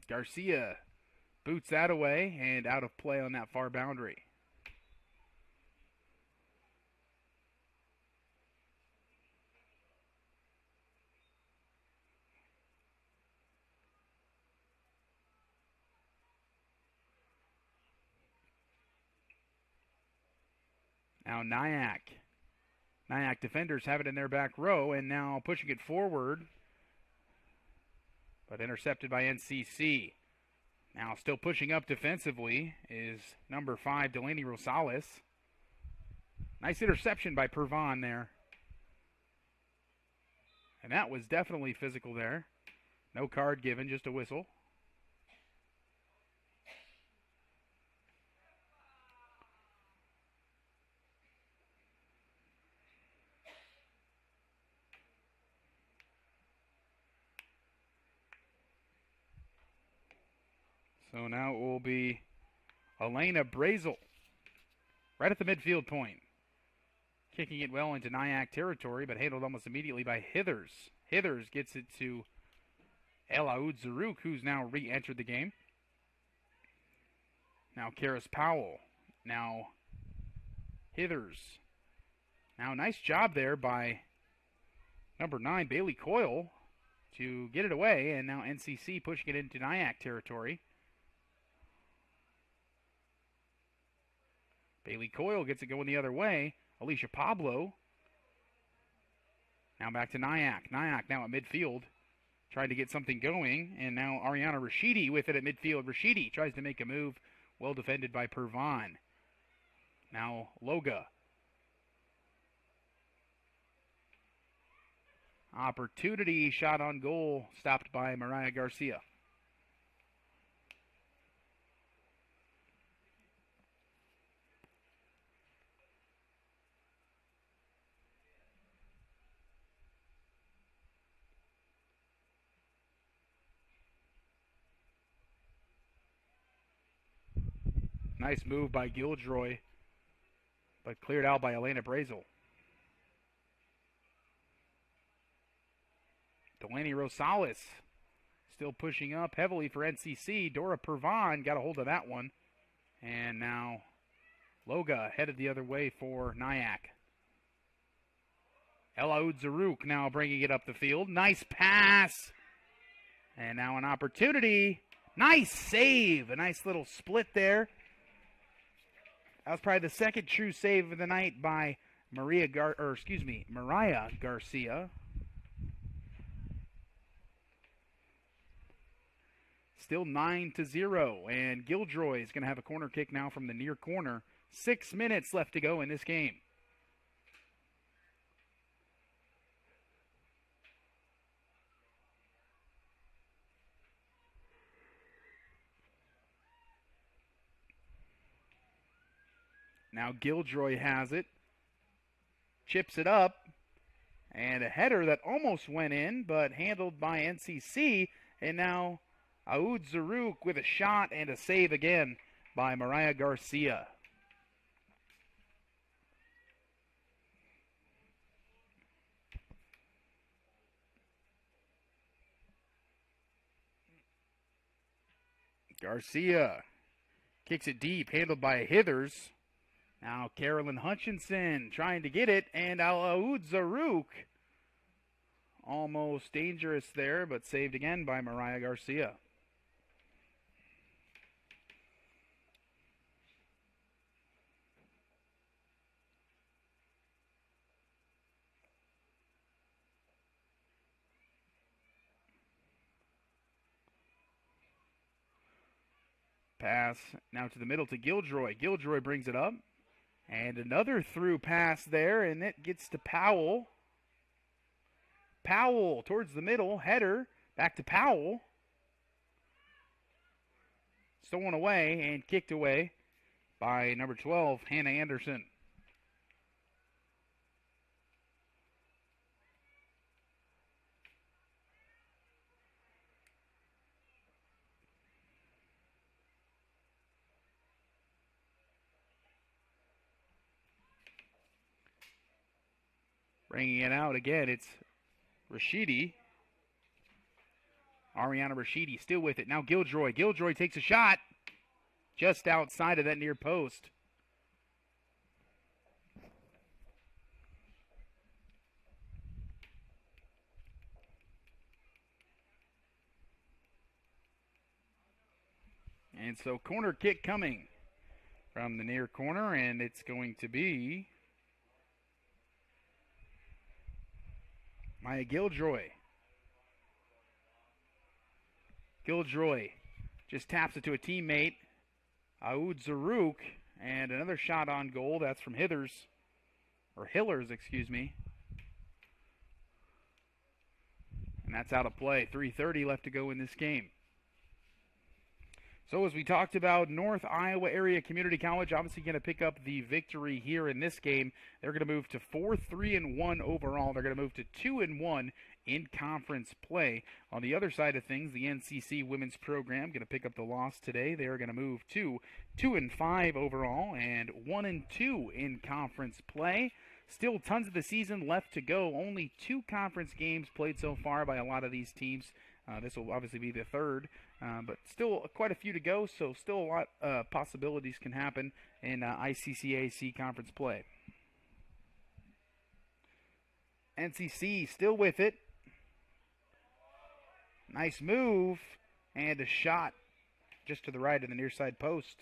Garcia boots that away and out of play on that far boundary. Now Nyack. Nyack defenders have it in their back row, and now pushing it forward, but intercepted by NCC. Now still pushing up defensively is number 5, Delaney Rosales. Nice interception by Pervan there. And that was definitely physical there. No card given, just a whistle. So now it will be Elena Brazel right at the midfield point. Kicking it well into Nyack territory, but handled almost immediately by Hithers. Hithers gets it to El Aoud Zarouk, who's now re-entered the game. Now Karis Powell. Now Hithers. Now nice job there by number 9, Bailey Coyle, to get it away, and now NCC pushing it into Nyack territory. Bailey Coyle gets it going the other way. Alicia Pablo. Now back to Nyack. Nyack now at midfield, trying to get something going. And now Ariana Rashidi with it at midfield. Rashidi tries to make a move. Well defended by Pervan. Now Loga. Opportunity shot on goal, stopped by Mariah Garcia. Nice move by Gildroy, but cleared out by Elena Brazel. Delaney Rosales still pushing up heavily for NCC. Dora Pervan got a hold of that one. And now Loga headed the other way for Nyack. El Aoud Zarouk now bringing it up the field. Nice pass. And now an opportunity. Nice save. A nice little split there. That was probably the second true save of the night by Mariah Garcia. Still 9-0, and Gildroy is going to have a corner kick now from the near corner. 6 minutes left to go in this game. Now Gildroy has it, chips it up, and a header that almost went in, but handled by NCC, and now Aoud Zarouk with a shot and a save again by Mariah Garcia. Garcia kicks it deep, handled by Hithers. Now Carolyn Hutchinson trying to get it, and Aoud Zarouk almost dangerous there, but saved again by Mariah Garcia. Pass now to the middle to Gildroy. Gildroy brings it up. And another through pass there, and it gets to Powell. Powell towards the middle, header, back to Powell. Stolen away and kicked away by number 12, Hannah Anderson. Bringing it out again, it's Rashidi. Ariana Rashidi still with it. Now Giljoy. Giljoy takes a shot just outside of that near post. And so corner kick coming from the near corner, and it's going to be Maya Giljoy. Giljoy just taps it to a teammate, Aoud Zaruk, and another shot on goal. That's from Hillers, excuse me. And that's out of play. 3:30 left to go in this game. So as we talked about, North Iowa Area Community College obviously going to pick up the victory here in this game. They're going to move to 4-3-1 overall. They're going to move to 2-1 in conference play. On the other side of things, the NCC women's program going to pick up the loss today. They are going to move to 2-5 overall and 1-2 in conference play. Still tons of the season left to go. Only 2 conference games played so far by a lot of these teams. This will obviously be the third, but still quite a few to go, so still a lot of possibilities can happen in ICCAC conference play. NCC still with it. Nice move, and a shot just to the right of the near side post.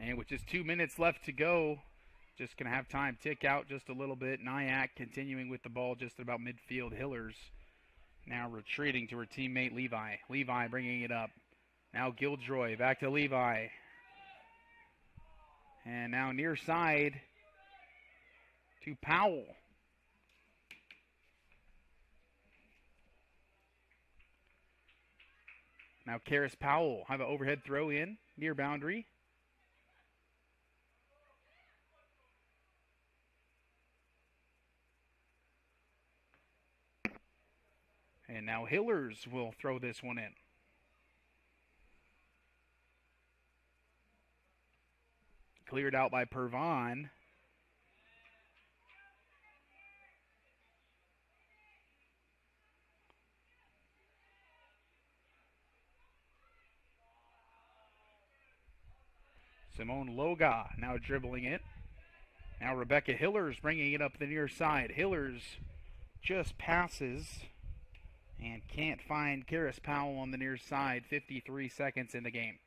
And with just 2 minutes left to go, just going to have time tick out just a little bit. Nyack continuing with the ball just about midfield. Hillers now retreating to her teammate Levi. Levi bringing it up. Now Giljoy back to Levi. And now near side to Powell. Now Karis Powell have an overhead throw in near boundary. And now Hillers will throw this one in. Cleared out by Pervon. Simone Loga now dribbling it. Now Rebecca Hillers bringing it up the near side. Hillers just passes and can't find Karis Powell on the near side. 53 seconds in the game.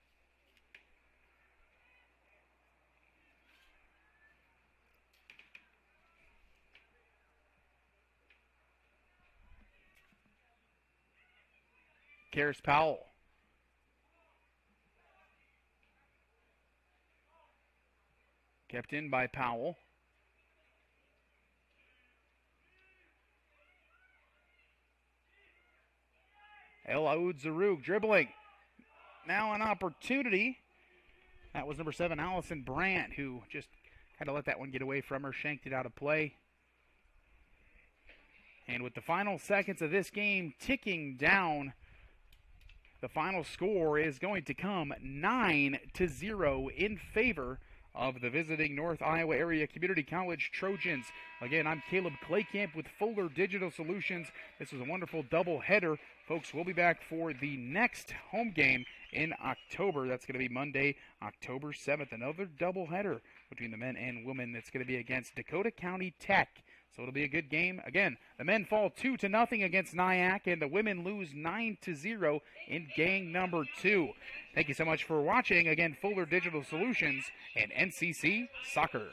Karis Powell. Kept in by Powell. El Aoud Zarug dribbling. Now an opportunity. That was number 7, Allison Brandt, who just kind of let that one get away from her, shanked it out of play. And with the final seconds of this game ticking down, the final score is going to come 9-0 in favor of the visiting North Iowa Area Community College Trojans. Again, I'm Caleb Claycamp with Fuller Digital Solutions. This was a wonderful doubleheader. Folks, we'll be back for the next home game in October. That's going to be Monday, October 7th. Another doubleheader between the men and women. That's going to be against Dakota County Tech. So it'll be a good game. Again, the men fall 2-0 against Nyack, and the women lose 9-0 in game number 2. Thank you so much for watching. Again, Fuller Digital Solutions and NCC Soccer.